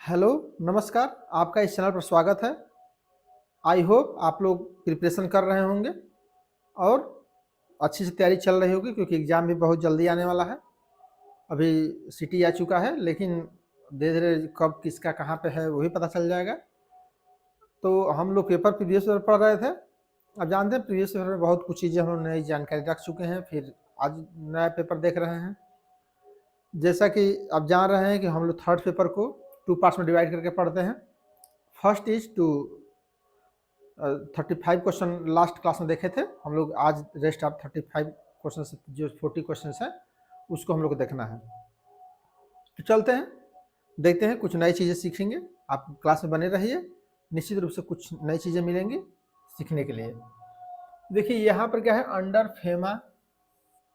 Hello, नमस्कार। आपका इस चैनल पर स्वागत है। आई होप आप लोग प्रिपरेशन कर रहे होंगे और अच्छी से तैयारी चल रही होगी क्योंकि एग्ज़ाम भी बहुत जल्दी आने वाला है। अभी सिटी आ चुका है लेकिन धीरे-धीरे कब किसका कहाँ पे है वो भी पता चल जाएगा। तो हम लोग पेपर प्रीवियस पेपर पढ़ रहे थे। अब जानते हैं प्रीवियस पेपर में बहुत कुछ चीज़ें हम लोग नई जानकारी रख चुके हैं, फिर आज नया पेपर देख रहे हैं। जैसा कि आप जान रहे हैं कि हम लोग थर्ड पेपर को 2 पार्ट्स में डिवाइड करके पढ़ते हैं। First is to 35 question last class में देखे थे हम लोग। आज रेस्ट ऑफ 35 क्वेश्चन से जो 40 क्वेश्चन है उसको हम लोग को देखना है। तो चलते हैं, देखते हैं, कुछ नई चीज़ें सीखेंगे। आप क्लास में बने रहिए, निश्चित रूप से कुछ नई चीज़ें मिलेंगी सीखने के लिए। देखिए यहाँ पर क्या है, under FEMA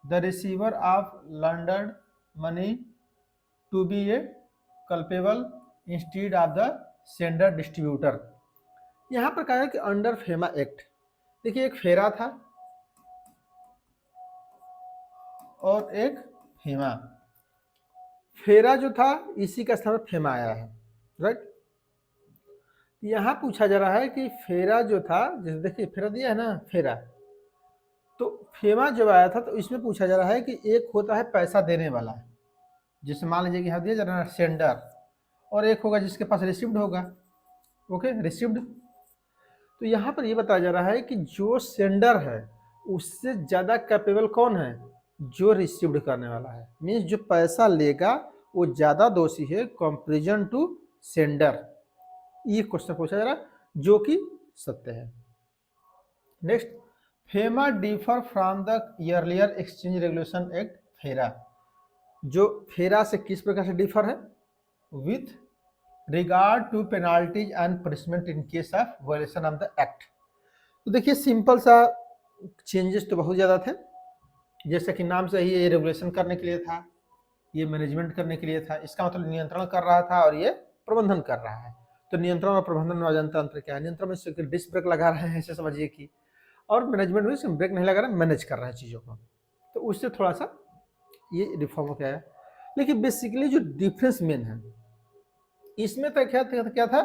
the receiver of laundered money to be a culpable instead of the sender distributor. यहाँ पर कहा है कि अंडर फेमा एक्ट, देखिए एक फेरा था और एक फेमा। फेरा जो था इसी का स्थान पर फेमा आया है, राइट। यहाँ पूछा जा रहा है कि फेरा जो था, जैसे देखिए फेरा दिया है ना, फेरा, तो फेमा जब आया था तो इसमें पूछा जा रहा है कि एक होता है पैसा देने वाला, जिसे मान लीजिए कि यहाँ दिया जा रहा है सेंडर, और एक होगा जिसके पास रिसीव्ड होगा, ओके, रिसीव्ड। तो यहाँ पर ये बताया जा रहा है कि जो सेंडर है उससे ज़्यादा कैपेबल कौन है, जो रिसीव्ड करने वाला है। मीन्स जो पैसा लेगा वो ज़्यादा दोषी है कंपेरिजन टू सेंडर। ये क्वेश्चन पूछा जा रहा है जो कि सत्य है। Next, FEMA differ from the earlier exchange regulation act. FERA जो फेरा से किस प्रकार से डिफर है, with regard to penalties and punishment in case of violation of the act. तो देखिए सिंपल सा चेंजेस तो बहुत ज़्यादा थे, जैसे कि नाम से ही ये रेगुलेशन करने के लिए था, ये मैनेजमेंट करने के लिए था। इसका मतलब नियंत्रण कर रहा था और ये प्रबंधन कर रहा है। तो नियंत्रण और प्रबंधन में अजंता अंतर क्या है, नियंत्रण में डिस्क ब्रेक लगा रहे हैं ऐसे समझिए कि, और मैनेजमेंट में ब्रेक नहीं लगा रहे, मैनेज कर रहे हैं चीज़ों को। तो उससे थोड़ा सा ये रिफॉर्म हो गया है। लेकिन बेसिकली जो डिफरेंस मेन है इसमें तो क्या था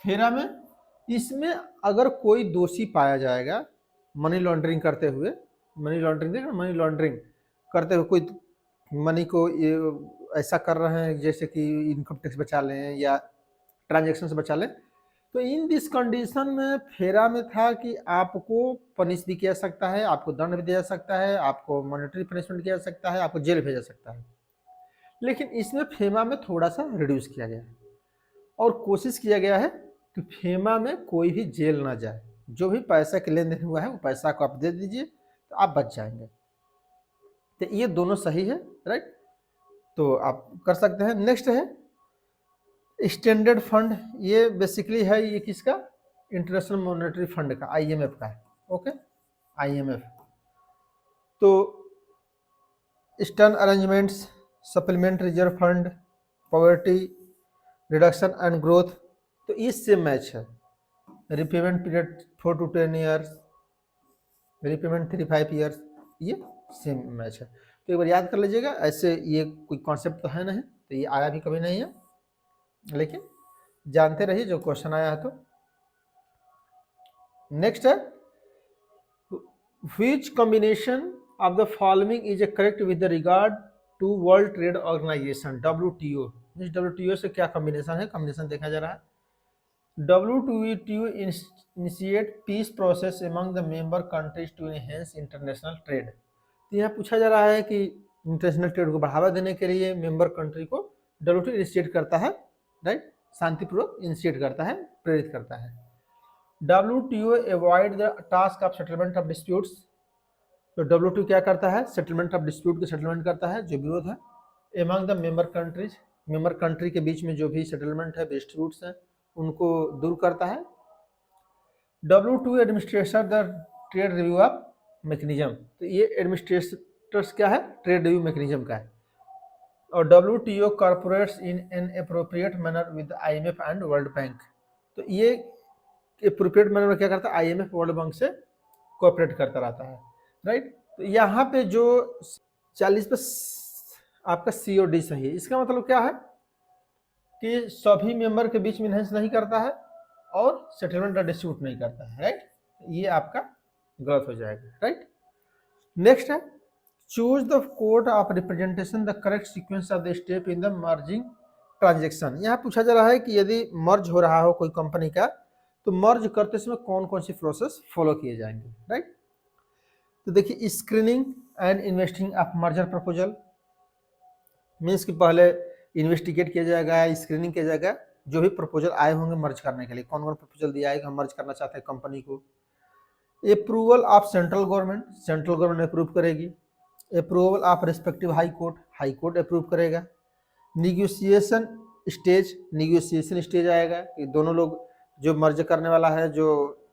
फेरा में, इसमें अगर कोई दोषी पाया जाएगा मनी लॉन्ड्रिंग करते हुए, मनी लॉन्ड्रिंग करते हुए कोई मनी को ये ऐसा कर रहे हैं जैसे कि इनकम टैक्स बचा लें या ट्रांजैक्शन से बचा लें, तो इन दिस कंडीशन में फेरा में था कि आपको पनिश भी किया जा सकता है, आपको दंड भी दिया जा सकता है, आपको मॉनेटरी पनिशमेंट किया जा सकता है, आपको जेल भेजा सकता है। लेकिन इसमें फेमा में थोड़ा सा रिड्यूस किया गया है और कोशिश किया गया है कि फेमा में कोई भी जेल ना जाए। जो भी पैसा के लेन देन हुआ है वो पैसा को आप दे दीजिए तो आप बच जाएंगे। तो ये दोनों सही है, राइट, तो आप कर सकते हैं। नेक्स्ट है स्टैंडर्ड फंड। ये बेसिकली है ये किसका, इंटरनेशनल मॉनेटरी फंड का, आईएमएफ का है, ओके, आईएमएफ। तो stern arrangements, supplement reserve fund, poverty reduction and growth, तो इससे मैच है। Repayment period 4 to 10 years, repayment 3-5 years, ये सेम मैच है। तो एक बार याद कर लीजिएगा, ऐसे ये कोई कॉन्सेप्ट तो है नहीं, तो ये आया भी कभी नहीं है, लेकिन जानते रहिए जो क्वेश्चन आया है। तो नेक्स्ट है which combination of the following is a correct with regard to world trade organization, WTO। WTO से क्या कॉम्बिनेशन है, कॉम्बिनेशन देखा जा रहा है। WTO initiate peace process among the member countries to enhance international trade। तो यहाँ पूछा जा रहा है कि इंटरनेशनल ट्रेड को बढ़ावा देने के लिए मेंबर कंट्री को WTO इनिशिएट करता है, राइट, शांतिपूर्वक इनिशिएट करता है, प्रेरित करता है। WTO avoid the task of settlement of disputes. तो WTO क्या करता है, सेटलमेंट ऑफ डिस्प्यूट को सेटलमेंट करता है, जो विरोध है among the member countries, member country के बीच में जो भी सेटलमेंट है, डिस्प्यूट्स हैं, उनको दूर करता है। WTO administration the trade review of mechanism. तो ये एडमिनिस्ट्रेटर्स क्या है, ट्रेड रिव्यू मैकेनिज्म का है। और WTO corporates in an appropriate manner with IMF and world bank. तो ये अप्रोप्रिएट मैनर में क्या करता है, IMF वर्ल्ड बैंक से कोऑपरेट करता रहता है, राइट। तो यहाँ पे जो 40 पे आपका COD सही है, इसका मतलब क्या है, कि सभी मेंबर के बीच में इनहेंस नहीं करता है और सेटलमेंट डिस्ट्रीब्यूट नहीं करता है, राइट। ये आपका गलत हो जाएगा, राइट। नेक्स्ट है choose the code of representation the correct sequence of the step in the merging transaction. यहाँ पूछा जा रहा है कि यदि मर्ज हो रहा हो कोई कंपनी का तो मर्ज करते समय कौन कौन सी प्रोसेस फॉलो किए जाएंगे, राइट। तो देखिए screening and investing of merger proposal means कि पहले इन्वेस्टिगेट किया जाएगा, स्क्रीनिंग किया जाएगा जो भी प्रपोजल आए होंगे मर्ज करने के लिए, कौन कौन प्रपोजल दिया है कि हम मर्ज करना चाहते हैं कंपनी को। Approval of central government approve करेगी। Approval of respective high court approve करेगा। निगोशिएशन स्टेज आएगा कि दोनों लोग जो मर्ज करने वाला है, जो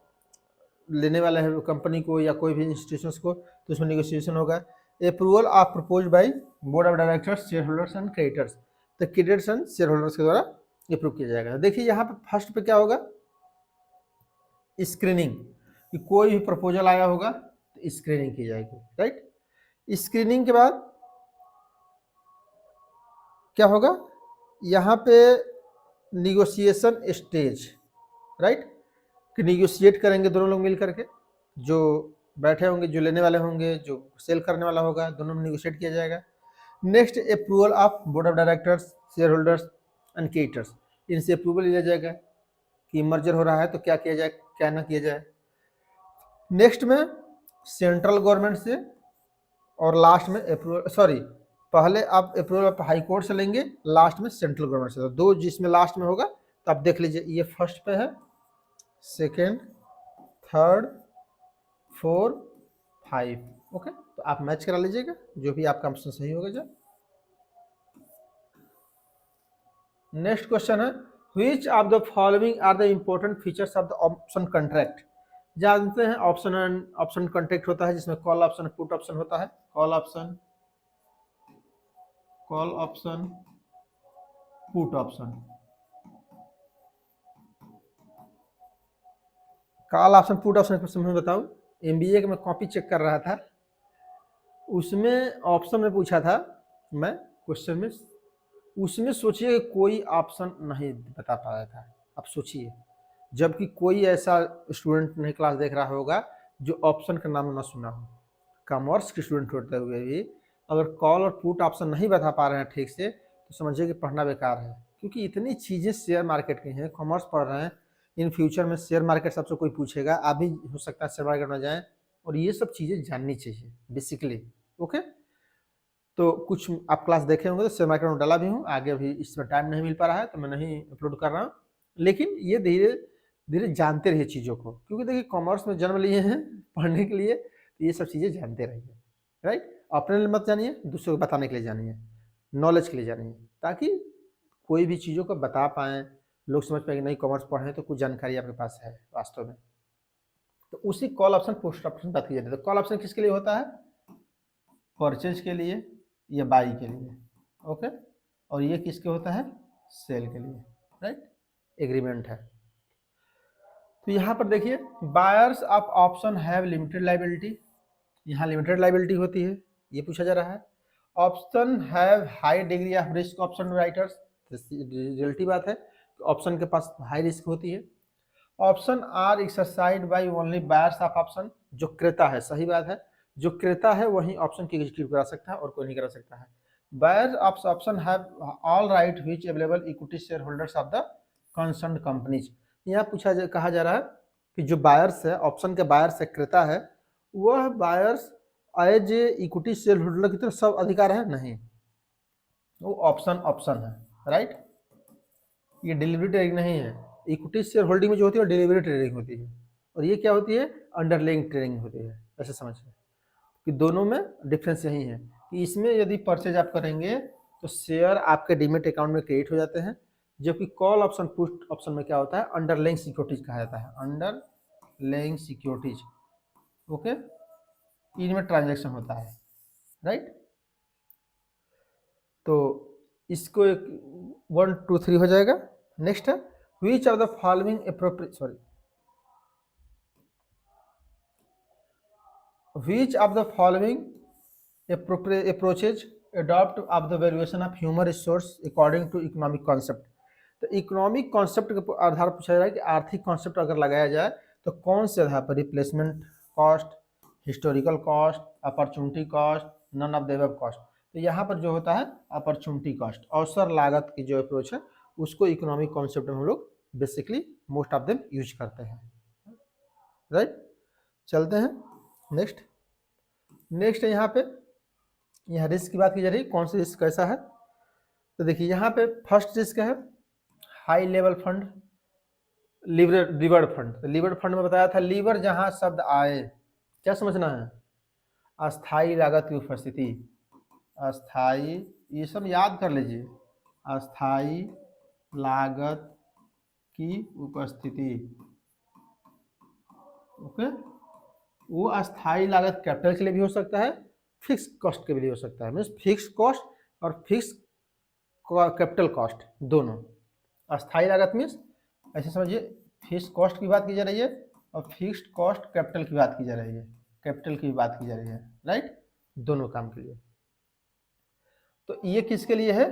लेने वाला है कंपनी को या कोई भी इंस्टीट्यूशंस को, तो उसमें निगोशिएशन होगा। Approval of propose by board of directors, share holders and creditors, तो क्रेडिटर्स एंड शेयर होल्डर्स के द्वारा अप्रूव किया जाएगा। देखिए यहाँ पे फर्स्ट पे क्या होगा, स्क्रीनिंग, कि कोई भी प्रपोजल आया होगा तो स्क्रीनिंग की जाएगी, राइट। स्क्रीनिंग के बाद क्या होगा, यहाँ पे निगोशिएशन स्टेज, राइट, कि निगोशिएट करेंगे दोनों लोग मिल करके, जो बैठे होंगे, जो लेने वाले होंगे, जो सेल करने वाला होगा, दोनों में निगोशिएट किया जाएगा। Next approval of board of directors, share holders and creditors, इनसे अप्रूवल लिया जाएगा कि मर्जर हो रहा है तो क्या किया जाए क्या ना किया जाए। नेक्स्ट में सेंट्रल गवर्नमेंट से, और लास्ट में अप्रूवल, पहले आप अप्रूवल ऑफ हाई कोर्ट से लेंगे, लास्ट में सेंट्रल गवर्नमेंट से, तो दो जिसमें लास्ट में होगा तो आप देख लीजिए, ये फर्स्ट पे है, सेकेंड, थर्ड, 4, 5, ओके। तो आप मैच करा लीजिएगा जो भी आपका ऑप्शन सही होगा। जो नेक्स्ट क्वेश्चन है which of the following are the important features of the option contract. जानते हैं ऑप्शन कॉन्ट्रैक्ट होता है जिसमें कॉल ऑप्शन, पुट ऑप्शन होता है। Call option, put option. Call option, put option के मैं बताऊं, एमबीए के मैं कॉपी चेक कर रहा था, उसमें ऑप्शन में पूछा था मैं क्वेश्चन में, उसमें सोचिए कोई ऑप्शन नहीं बता पा रहा था। अब सोचिए, जबकि कोई ऐसा स्टूडेंट नहीं क्लास देख रहा होगा जो ऑप्शन का नाम ना सुना हो, कॉमर्स के स्टूडेंट होते हुए भी अगर कॉल और पुट ऑप्शन नहीं बता पा रहे हैं ठीक से तो समझिए कि पढ़ना बेकार है, क्योंकि इतनी चीज़ें शेयर मार्केट की हैं। कॉमर्स पढ़ रहे हैं, इन फ्यूचर में शेयर मार्केट सबसे कोई पूछेगा, आप भी हो सकता है शेयर मार्केट में जाएँ, और ये सब चीज़ें जाननी चाहिए बेसिकली, ओके। तो कुछ आप क्लास देखे होंगे तो शेयर मार्केट में डाला भी हूँ, आगे अभी इसमें टाइम नहीं मिल पा रहा है तो मैं नहीं अपलोड कर रहा हूँ, लेकिन ये धीरे धीरे जानते रहिए चीज़ों को, क्योंकि देखिए कॉमर्स में जन्म लिए हैं पढ़ने के लिए, तो ये सब चीज़ें जानते रहिए, राइट। अपने लिए मत जानिए, दूसरों को बताने के लिए जानिए, नॉलेज के लिए जानिए, ताकि कोई भी चीज़ों को बता पाएँ, लोग समझ पाएंगे नहीं कॉमर्स पढ़े तो कुछ जानकारी आपके पास है वास्तव में। तो उसी कॉल ऑप्शन, पोस्ट ऑप्शन बात की जाती है। तो कॉल ऑप्शन किसके लिए होता है, परचेज के लिए या बाई के लिए, ओके। और ये किसके होता है, सेल के लिए, राइट, एग्रीमेंट है। तो यहाँ पर देखिए buyers of option have limited liability, यहाँ लिमिटेड लाइबिलिटी होती है, ये पूछा जा रहा है। Option have high degree of risk option writers, reality बात है, ऑप्शन के पास हाई रिस्क होती है। Option are exercise by only buyers of option, जो क्रेता है, सही बात है, जो क्रेता है वही ऑप्शन की एग्जीक्यूट करा सकता है और कोई नहीं करा सकता है। Buyers of option have all right which available equity share holders of the concerned companies. यहाँ कहा जा रहा है कि जो बायर्स है, ऑप्शन के बायर्स है, क्रेता है, वह buyers as a equity share holder की तरफ सब अधिकार है नहीं, वो ऑप्शन है, राइट। ये डिलीवरी ट्रेडिंग नहीं है, इक्विटी शेयर होल्डिंग में जो होती है डिलीवरी ट्रेडिंग होती है, और ये क्या होती है, अंडरलाइंग ट्रेडिंग होती है। ऐसे समझिए कि दोनों में डिफरेंस यही है कि इसमें यदि परचेज आप करेंगे तो शेयर आपके डीमेट अकाउंट में क्रिएट हो जाते हैं, जबकि कॉल ऑप्शन, पुट ऑप्शन में क्या होता है, अंडरलाइंग सिक्योरिटीज कहा जाता है, अंडरलाइंग सिक्योरिटीज, ओके। इनमें ट्रांजैक्शन होता है, राइट। तो इसको एक 1 2 3 हो जाएगा। नेक्स्ट है which of the following which of the following approaches adopt of the valuation of human resource according to economic concept. तो इकोनॉमिक कॉन्सेप्ट के आधार पर पूछा जाए कि आर्थिक कॉन्सेप्ट अगर लगाया जाए तो कौन से आधार पर, replacement cost, historical cost, opportunity cost, none of the above cost. तो यहाँ पर जो होता है अपॉर्चुनिटी कॉस्ट, अवसर लागत की जो अप्रोच है उसको इकोनॉमिक कॉन्सेप्ट में हम लोग basically most of them use करते हैं, राइट। चलते हैं नेक्स्ट। नेक्स्ट है यहाँ पे, यहाँ रिस्क की बात की जा रही है, कौन सी रिस्क कैसा है। तो देखिए यहाँ पे फर्स्ट रिस्क है high level fund, leveraged fund. तो लीवर्ड फंड में बताया था, लीवर जहां शब्द आए क्या समझना है, अस्थाई लागत की उपस्थिति, अस्थाई, ये सब याद कर लीजिए, अस्थाई लागत की उपस्थिति, ओके। वो अस्थाई लागत कैपिटल के लिए भी हो सकता है, फिक्स कॉस्ट के लिए हो सकता है, मीन्स फिक्स कॉस्ट और फिक्स कैपिटल कॉस्ट दोनों। अस्थाई लागत मीन्स ऐसे समझिए फिक्स कॉस्ट की बात की जा रही है और फिक्स्ड कॉस्ट कैपिटल की बात की जा रही है, कैपिटल की बात की जा रही है, राइट, दोनों काम के लिए। तो ये किसके लिए है,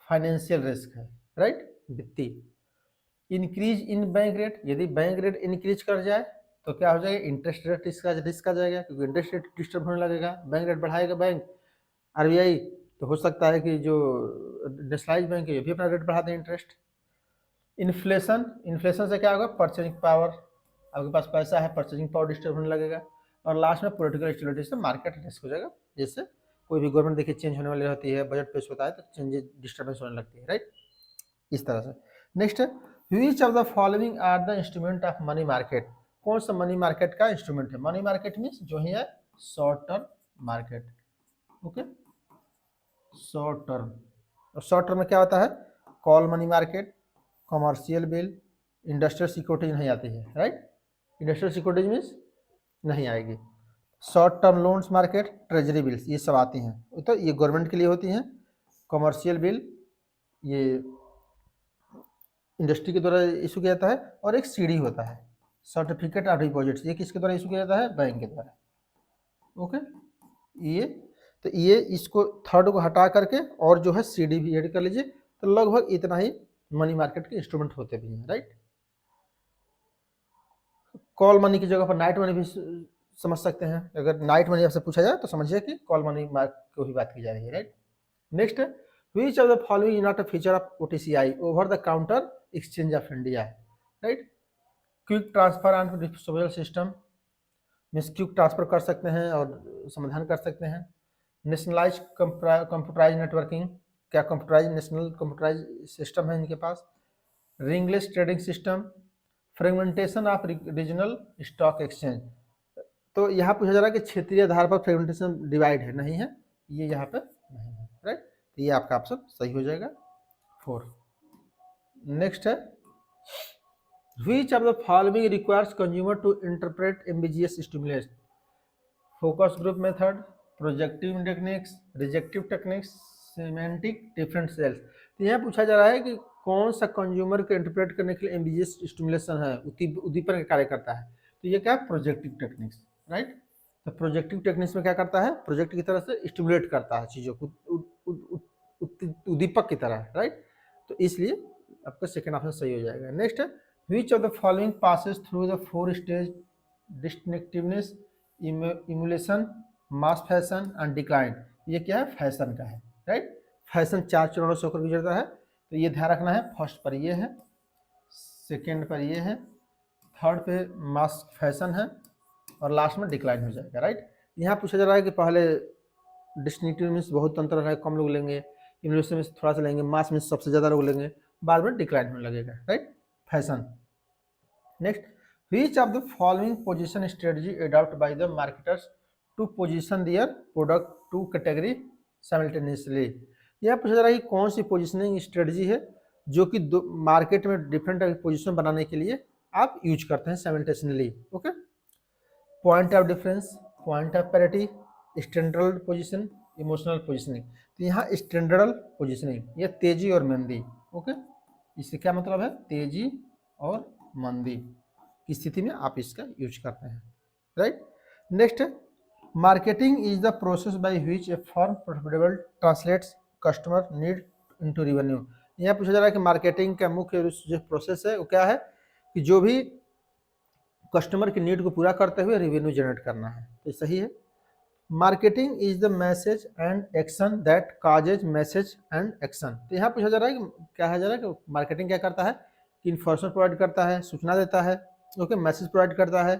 फाइनेंशियल रिस्क है, राइट, वित्तीय। इंक्रीज इन बैंक रेट, यदि बैंक रेट इंक्रीज कर जाए तो क्या हो जाएगा, इंटरेस्ट रेट रिस्क आ जाएगा, क्योंकि इंटरेस्ट रेट डिस्टर्ब होने लगेगा, बैंक रेट बढ़ाएगा बैंक आरबीआई, तो हो सकता है कि जो नेशनलाइज बैंक है ये भी अपना रेट बढ़ा दें, इंटरेस्ट। इन्फ्लेशन, इन्फ्लेशन से क्या होगा, परचेजिंग पावर, आपके पास पैसा है, परचेजिंग पावर डिस्टर्ब होने लगेगा। और लास्ट में पॉलिटिकल स्टेबिलिटी से मार्केट रिस्क हो जाएगा, जैसे कोई भी गवर्नमेंट देखिए चेंज होने वाली रहती है, बजट पेश होता है तो चेंजेस डिस्टर्बेंस होने लगती है, राइट, इस तरह से। नेक्स्ट है, which of the following are the instrument of money market, कौन सा मनी मार्केट का इंस्ट्रूमेंट है। मनी मार्केट मीन्स जो ही है short term market, okay, short term. और शॉर्ट टर्म में क्या होता है, call money market, commercial bill, industrial securities नहीं आती है, राइट, इंडस्ट्रियल सिक्योरिटीज मीन्स नहीं आएगी। Short term loans market, treasury bills, ये सब आती हैं, तो ये गवर्नमेंट के लिए होती हैं। कमर्शियल बिल ये इंडस्ट्री के द्वारा इशू किया जाता है, और एक सीडी होता है सर्टिफिकेट ऑफ डिपॉजिट्स, ये किसके द्वारा इशू किया जाता है, बैंक के द्वारा, ओके। ये तो ये इसको थर्ड को हटा करके और जो है सीडी भी ऐड कर लीजिए, तो लगभग इतना ही मनी मार्केट के इंस्ट्रूमेंट होते भी हैं, राइट। कॉल मनी की जगह पर नाइट मनी भी समझ सकते हैं, अगर नाइट मनी आपसे पूछा जाए तो समझिए कि कॉल मनी को ही बात की जा रही है, राइट। नेक्स्ट है, which of the following is not a feature of OTCI, over the counter exchange of India, right. Quick transfer and disposal system, means quick transfer कर सकते हैं और समाधान कर सकते हैं। नेशनलाइज कंप्यूटराइज नेटवर्किंग, क्या कंप्यूटराइज नेशनल कंप्यूटराइज सिस्टम है इनके पास। Ringless trading system, fragmentation of regional stock exchange, तो यहाँ पूछा जा रहा है कि क्षेत्रीय आधार पर फ्रेगमेंटेशन डिवाइड है, नहीं है, ये यहाँ पे नहीं है, राइट, तो ये आपका ऑप्शन सही हो जाएगा 4। नेक्स्ट है, which of the following requires consumer to interpret ambiguous stimulus, focus group method, projective techniques, rejective techniques, semantic different sales. तो यहाँ पूछा जा रहा है कि कौन सा कंज्यूमर को इंटरप्रेट करने के लिए एम्बिजियस स्टिमुलेशन है, उद्दीपन का कार्य करता है, तो ये क्या है, प्रोजेक्टिव टेक्निक्स, राइट। तो प्रोजेक्टिव टेक्निक्स में क्या करता है, प्रोजेक्ट की तरह से स्टिमुलेट करता है चीज़ों को, उद्दीपक की तरह, राइट, तो इसलिए आपका सेकेंड ऑप्शन सही हो जाएगा। नेक्स्ट है, which of the following passes through the 4 stage distinctiveness, emulation, mass fashion and decline, ये क्या है, फैशन का है, राइट। फैशन 4 चरणों से होकर गुजरता है, तो ये ध्यान रखना है, फर्स्ट पर ये है, सेकेंड पर ये है, थर्ड पे मास फैशन है, और लास्ट में डिक्लाइन हो जाएगा, राइट। यहाँ पूछा जा रहा है कि पहले डिस्टिंक्टिव मीन्स बहुत अंतर है, कम लोग लेंगे, इम्यूलेशन में थोड़ा सा लेंगे, मास में सबसे ज़्यादा लोग लेंगे, बाद में डिक्लाइन होने लगेगा, right, fashion. Next, which of the following position strategy adopt by the marketers to position their product to category simultaneously, यह पूछा जा रहा है कि कौन सी पोजीशनिंग स्ट्रेटजी है जो कि मार्केट में डिफरेंट पोजीशन बनाने के लिए आप यूज करते हैं simultaneously, okay. Point of difference, point of parity, standard position, emotional positioning. तो यहाँ स्टैंडर्ड पोजीशनिंग, ये तेजी और मंदी, ओके, इससे क्या मतलब है, तेजी और मंदी की स्थिति में आप इसका यूज करते हैं, राइट। नेक्स्ट है, marketing is the process by which A firm profitable translates customer need into revenue, यहाँ पूछा जा रहा है कि मार्केटिंग का मुख्य जो प्रोसेस है वो क्या है कि जो भी कस्टमर की नीड को पूरा करते हुए रेवेन्यू जनरेट करना है, तो सही है। Marketing is the message and action that causes message and action. तो यहाँ पूछा जा रहा है कि क्या है जा रहा है कि मार्केटिंग क्या करता है कि इन्फॉर्मेशन प्रोवाइड करता है, सूचना देता है, ओके, मैसेज प्रोवाइड करता है,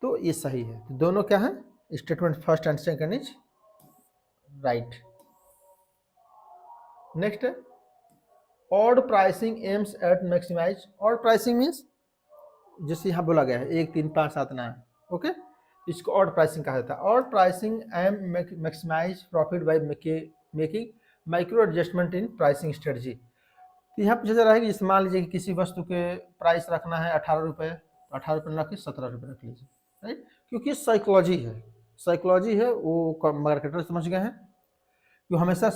तो ये सही है। तो दोनों क्या है, statement first and second is right. Next है odd pricing aims at maximise. Odd pricing means जैसे यहाँ बोला गया है 1 3 5 7 9, ओके, इसको ऑड प्राइसिंग कहा जाता है। Odd pricing aim maximize profit by making micro adjustment in pricing strategy. तो यहाँ पूछा जा रहा है कि जैसे मान लीजिए कि किसी वस्तु के प्राइस रखना है 18 रुपये, तो 18 रुपये रख के 17 रुपये रख लीजिए, राइट, क्योंकि साइकोलॉजी है, साइकोलॉजी है, वो मार्केटर समझ गए हैं कि हमेशा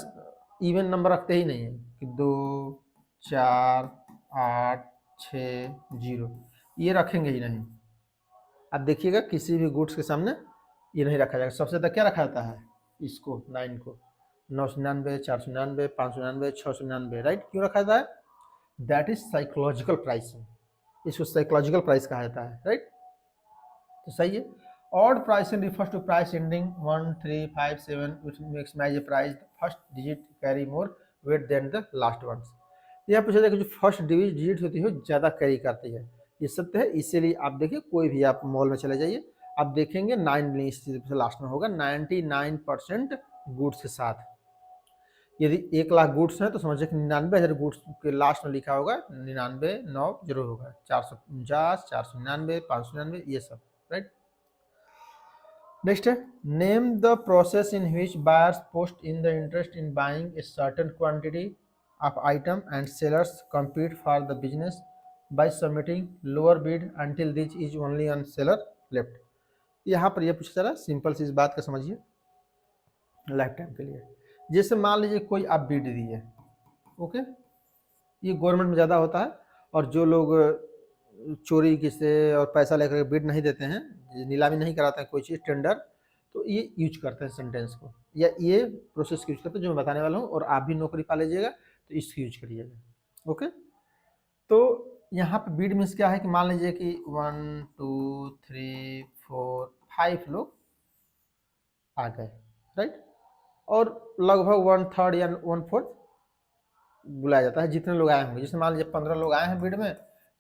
इवन नंबर रखते ही नहीं है कि 2 4 8 6 0, ये रखेंगे ही नहीं। अब देखिएगा किसी भी गुड्स के सामने ये नहीं रखा जाएगा। सबसे ज़्यादा क्या रखा जाता है, इसको 9 को 999 499 599 699, राइट, क्यों रखा जाता है, दैट इज साइकोलॉजिकल प्राइसिंग, इसको साइकोलॉजिकल प्राइस कहा जाता है, राइट। तो सही है। Odd pricing refers to price ending 1 3 5 7 which maximize a price first digit carry more weight than the last ones. यहाँ पूछा जाएगा जो फर्स्ट डिजिट होती है ज़्यादा कैरी करती है, ये सत्य है। इसीलिए आप देखिए कोई भी आप मॉल में चले जाइए, आप देखेंगे 9 से लास्ट में होगा 99% गुड्स के साथ। यदि 1 लाख गुड्स हैं तो समझिए कि 99,000 गुड्स के लास्ट में लिखा होगा 99 9 जरूर होगा, 449 499 599 ये सब, राइट। नेक्स्ट है name the process in which buyers post in the interest in buying a certain quantity of item and sellers compete for the business by submitting lower bid until this is only on seller left. यहाँ पर यह पूछा जा रहा है, simple सी इस बात का समझिए लाइफ टाइम के लिए। जैसे मान लीजिए कोई आप बिड दिए, ओके, ये गवर्नमेंट में ज़्यादा होता है, और जो लोग चोरी किसे और पैसा लेकर बिड नहीं देते हैं, नीलामी नहीं कराते हैं कोई चीज़ टेंडर, तो ये यूज करते हैं सेंटेंस को, या ये प्रोसेस यूज करते हैं जो मैं बताने वाला हूँ, और आप भी नौकरी पा लीजिएगा तो इसको यूज करिएगा, ओके। तो यहाँ पे बिड मीन्स क्या है कि मान लीजिए कि 1 2 3 4 5 लोग आ गए, राइट, और लगभग 1/3 या 1/4 बुलाया जाता है जितने लोग आए होंगे। जैसे मान लीजिए 15 लोग आए हैं बिड में,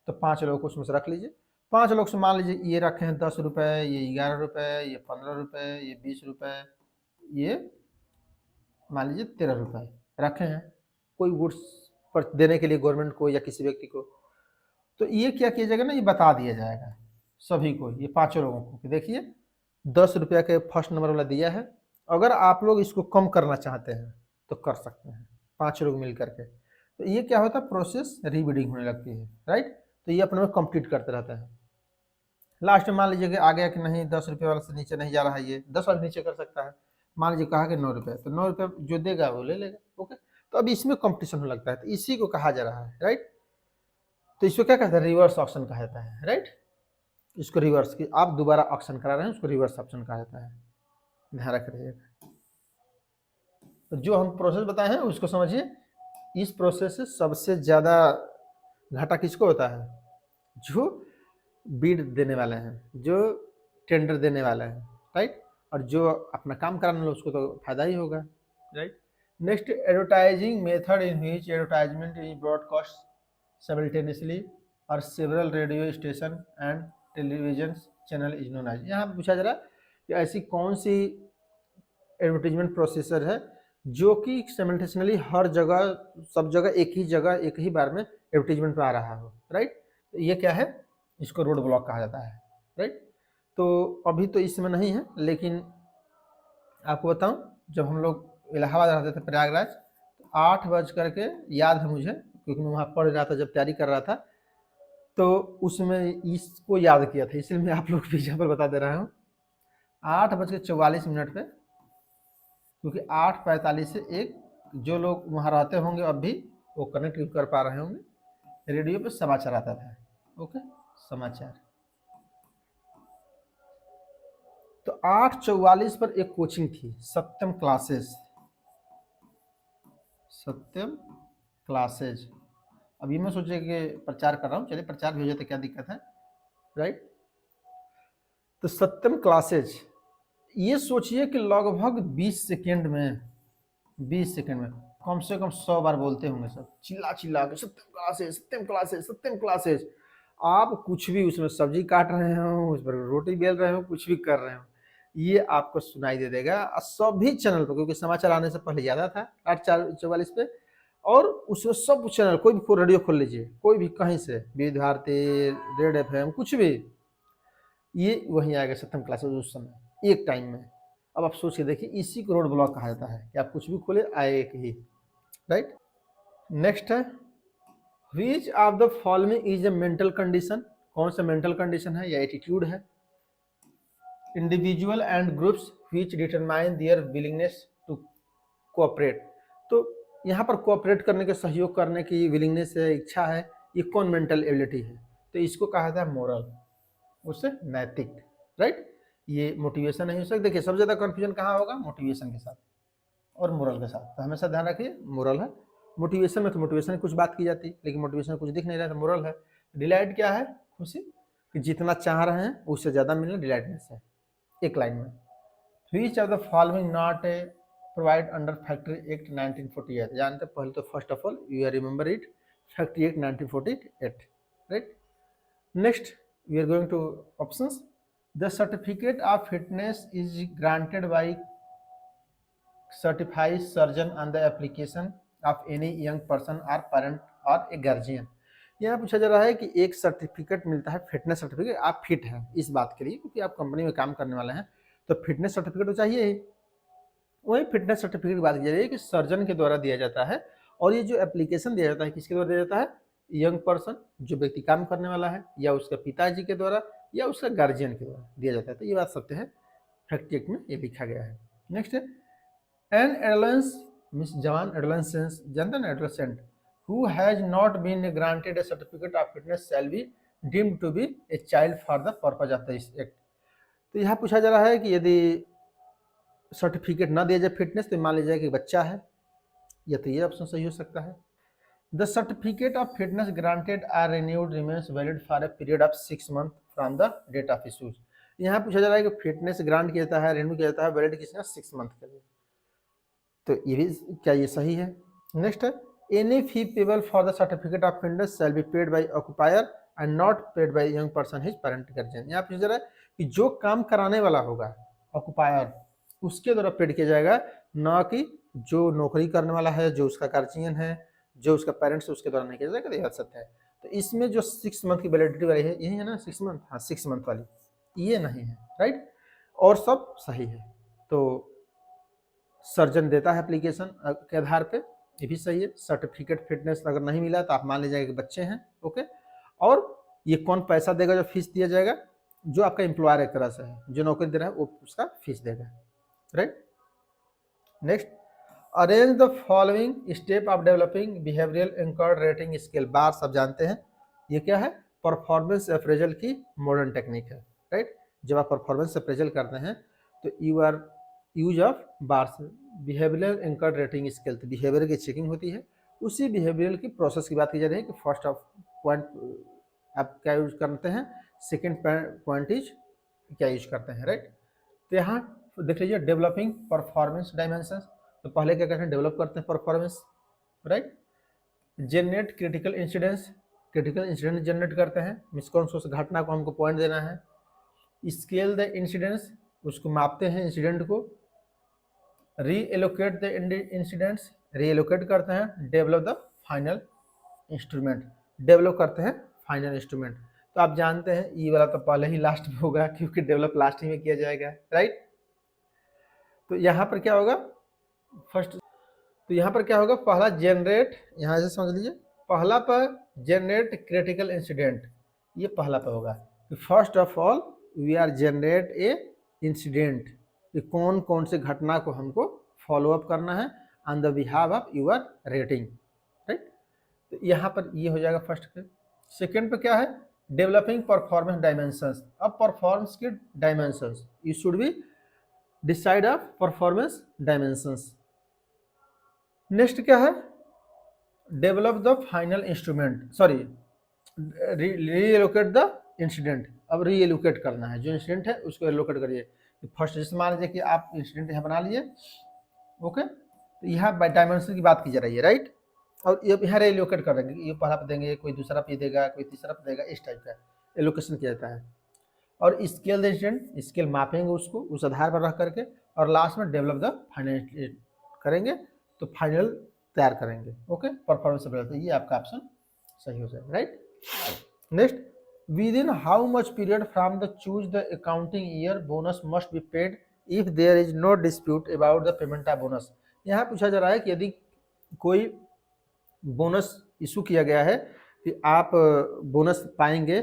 तो 5 लोग को उसमें से रख लीजिए। 5 लोग से मान लीजिए ये रखे हैं 10 रुपये, ये 11 रुपये, ये 15 रुपये, ये 20 रुपये, ये मान लीजिए 13 रुपये रखे हैं कोई गुड्स पर देने के लिए गवर्नमेंट को या किसी व्यक्ति को। तो ये क्या किया जाएगा ना, ये बता दिया जाएगा सभी को, ये 5 लोगों को कि देखिए 10 रुपया के फर्स्ट नंबर वाला दिया है, अगर आप लोग इसको कम करना चाहते हैं तो कर सकते हैं 5 लोग मिल करके। तो ये क्या होता है, प्रोसेस रीबिडिंग होने लगती है, राइट। तो ये अपने में कंप्लीट करते रहता है। लास्ट में मान लीजिए कि आ गया कि नहीं 10 रुपये वाला से नीचे नहीं जा रहा है, ये 10 वाले नीचे कर सकता है। मान लीजिए कहा कि 9 रुपये, तो 9 रुपये जो देगा वो ले लेगा, ओके। तो अब इसमें कंपटीशन होने लगता है, तो इसी को कहा जा रहा है, राइट। तो इसको क्या कहता है, रिवर्स ऑप्शन कहा जाता है, राइट। इसको रिवर्स की आप दोबारा ऑप्शन करा रहे हैं, उसको रिवर्स ऑप्शन कहा जाता है, ध्यान रख रखिएगा। तो जो हम प्रोसेस बताए हैं उसको समझिए। इस प्रोसेस से सबसे ज़्यादा घाटा किसको होता है, जो बीड देने वाले हैं, जो टेंडर देने वाले हैं, राइट, और जो अपना काम कराने वाला उसको तो फायदा ही होगा, right. Next advertising method in which advertisement is broadcast simultaneously और several radio station and television channel is known as. यहाँ पूछा जा रहा है कि ऐसी कौन सी एडवर्टीजमेंट प्रोसेसर है जो कि सिमल्टेनियसली हर जगह सब जगह एक ही बार में एडवर्टीजमेंट पे आ रहा हो, राइट। तो ये क्या है, इसको रोड ब्लॉक कहा जाता है, राइट। तो अभी तो इसमें नहीं है, लेकिन आपको बताऊं जब हम लोग इलाहाबाद रहते थे प्रयागराज, तो 8 बज करके याद है मुझे क्योंकि मैं वहाँ पढ़ रहा था जब तैयारी कर रहा था, तो उसमें इसको याद किया था, इसलिए मैं आप लोग को एग्जाम्पल बता दे रहा हूँ। 8:44 पे, क्योंकि 8:45 से 1 जो लोग वहाँ रहते होंगे अब भी वो कनेक्ट कर पा रहे होंगे, रेडियो पे समाचार आता था, ओके, समाचार। तो 8:44 पर एक कोचिंग थी, सत्यम क्लासेज। अब ये मैं सोचे कि प्रचार कर रहा हूँ, चलिए प्रचार भी हो जाए तो क्या दिक्कत है, राइट। तो सत्यम क्लासेज, ये सोचिए कि लगभग 20 सेकेंड में, 20 सेकेंड में कम से कम 100 बार बोलते होंगे सब, चिल्ला चिल्ला के सत्यम क्लासेज, सत्यम क्लासेज, सत्यम क्लासेज। आप कुछ भी उसमें सब्जी काट रहे हो, उस पर रोटी बेल रहे हो, कुछ भी कर रहे हो, ये आपको सुनाई दे देगा सभी चैनल पर, क्योंकि समाचार आने से पहले ज़्यादा था 8:44 पे, और उसमें सब चैनल, कोई भी रेडियो खोल लीजिए, कोई भी कहीं से, विविध भारती, रेड FM, कुछ भी, ये वहीं आएगा सत्यम क्लासेज उस समय एक टाइम में। अब आप सोच के देखिए, इसी को रोड ब्लॉक कहा जाता है कि आप कुछ भी खोले आए एक ही, राइट। नेक्स्ट है, which of the following is a mental condition, कौन सा मेंटल कंडीशन है या एटीट्यूड है। Individual and groups which determine their willingness to cooperate, तो यहाँ पर कोऑपरेट करने के, सहयोग करने की विलिंगनेस है, इच्छा है, ये कौन मेंटल एबिलिटी है, तो इसको कहा जाता है मोरल, उससे नैतिक, राइट। ये मोटिवेशन नहीं हो सकता। देखिए सबसे ज़्यादा कन्फ्यूजन कहाँ होगा, मोटिवेशन के साथ और मोरल के साथ, तो हमेशा ध्यान रखिए मोरल है। मोटिवेशन में तो मोटिवेशन की कुछ बात की जाती है, लेकिन मोटिवेशन में कुछ दिख नहीं रहा, तो मोरल है। डिलाइट क्या है, खुशी, कि जितना चाह रहे हैं उससे ज़्यादा मिलना डिलाइटनेस है, एक लाइन में। Which of the following not a provide under factory act 1948, जानते हैं पहले तो first of all you are remember it, factory act 1948, right. Next we are going to options. The certificate of fitness is granted by certified surgeon on the application of any young person or parent or a guardian। यहाँ पूछा जा रहा है कि एक certificate मिलता है, fitness certificate, आप फिट हैं इस बात के लिए, क्योंकि आप कंपनी में काम करने वाले हैं, तो फिटनेस सर्टिफिकेट तो चाहिए ही। वही फिटनेस सर्टिफिकेट की बात की जा रही है कि सर्जन के द्वारा दिया जाता है, और ये जो एप्लीकेशन दिया जाता है किसके द्वारा दिया जाता है, यंग पर्सन, जो व्यक्ति काम करने वाला है, या उसके पिताजी के द्वारा, या उसका गार्जियन के द्वारा दिया जाता है। तो ये बात सत्य है, फैक्ट एक्ट में ये लिखा गया है। नेक्स्ट है, एन एडोलेंस मीन्स जवान, एडोलेंसेंस जानते हैं ना, adolescent, who has not been granted a certificate of fitness shall be deemed to be a child for the purpose of this act। तो यहाँ पूछा जा रहा है कि यदि सर्टिफिकेट ना दिया जाए फिटनेस, तो मान लीजिए कि बच्चा है, या तो ये ऑप्शन सही हो सकता है। The certificate of fitness granted or renewed remains valid for a period of 6 month from the date of issues. यहाँ पूछा जा रहा है कि फिटनेस ग्रांट किया जाता है, रिन्यू किया जाता है, वैलिड किसका, 6 मंथ के लिए, तो ये भी क्या ये सही है। नेक्स्ट है, any fee payable for the certificate of fitness shall be paid by occupier and not paid by young person his parent guardian. यहाँ पूछा जा रहा है कि जो काम कराने वाला होगा ऑक्युपायर, उसके द्वारा पेड किया जाएगा, ना कि जो नौकरी करने वाला है, जो उसका गार्जियन है, जो उसका पेरेंट्स है, उसके द्वारा नहीं किया जाएगा। यह सत्य है। तो इसमें जो 6 मंथ की वैलिडिटी वाली है, यही है ना 6 मंथ, हाँ 6 मंथ वाली, ये नहीं है, राइट, और सब सही है। तो सर्जन देता है एप्लीकेशन के आधार पे, ये भी सही है। सर्टिफिकेट फिटनेस अगर नहीं मिला तो आप मान लीजिएगा कि बच्चे हैं, ओके। और ये कौन पैसा देगा, जो फीस दिया जाएगा, जो आपका एम्प्लॉयर एक तरह से है, जो नौकरी दे रहा है वो उसका फीस देगा, right. Next, arrange the following step of developing behavioural anchored rating scale. BARS सब जानते हैं ये क्या है, परफॉर्मेंस अप्रेजल की मॉडर्न टेक्निक है, राइट। जब आप परफॉर्मेंस अप्रेजल करते हैं तो you are use of BARS, behavioural anchored rating scale, तो बिहेवियर की चेकिंग होती है। उसी बिहेवियरल की प्रोसेस की बात की जा रही है कि फर्स्ट ऑफ पॉइंट आप क्या यूज करते हैं, सेकेंड पॉइंट इज क्या यूज करते हैं, राइट। तो यहाँ देख लीजिए, डेवलपिंग परफॉर्मेंस डायमेंशंस, तो पहले क्या करते हैं, डेवलप करते हैं performance, right. Generate critical incidents, critical incident generate करते हैं, मीन्स कौन सा घटना को हमको पॉइंट देना है। स्केल द इंसिडेंट्स, उसको मापते हैं इंसिडेंट को। री एलोकेट द इंसिडेंट्स, री एलोकेट करते हैं। Develop the final instrument, develop करते हैं फाइनल इंस्ट्रूमेंट। तो आप जानते हैं ये वाला तो पहले ही लास्ट में होगा, क्योंकि डेवलप लास्ट ही में किया जाएगा, राइट। तो यहाँ पर क्या होगा, फर्स्ट, तो यहाँ पर क्या होगा, पहला जनरेट, यहाँ से समझ लीजिए, पहला पर जनरेट क्रिटिकल इंसिडेंट, ये पहला पर होगा। First of all we are generate a incident, कि कौन कौन से घटना को हमको फॉलो अप करना है on the behalf of your rating, right. तो यहाँ पर ये हो जाएगा फर्स्ट पे। सेकेंड पे क्या है, डेवलपिंग परफॉर्मेंस डायमेंशंस। अब परफॉर्मेंस के dimensions, you should be decide of performance dimensions. Next क्या है, develop the final instrument, sorry, reallocate the incident. अब रीएलोकेट करना है, जो इंसिडेंट है उसको एलोकेट करिए। फर्स्ट जैसे मान लीजिए कि आप इंसिडेंट यहाँ बना लिए, ओके, तो यहाँ बाई डायमेंशन की बात की जा रही है, राइट, और ये यहाँ रीएलोकेट कर देंगे, ये पहला पे देंगे, कोई दूसरा पे देगा, कोई तीसरा पे देगा, इस टाइप का एलोकेशन किया जाता है। और स्केल द इंसिडेंट, स्केल मापेंगे उसको उस आधार पर रख करके, और लास्ट में डेवलप द फाइनल करेंगे, तो फाइनल तैयार करेंगे, ओके, परफॉर्मेंस तो ये आपका ऑप्शन सही हो जाएगा, right. Next, within how much period from the choose the accounting year bonus must be paid if there is no dispute about the payment of bonus. यहाँ पूछा जा रहा है कि यदि कोई बोनस इशू किया गया है कि आप बोनस पाएंगे,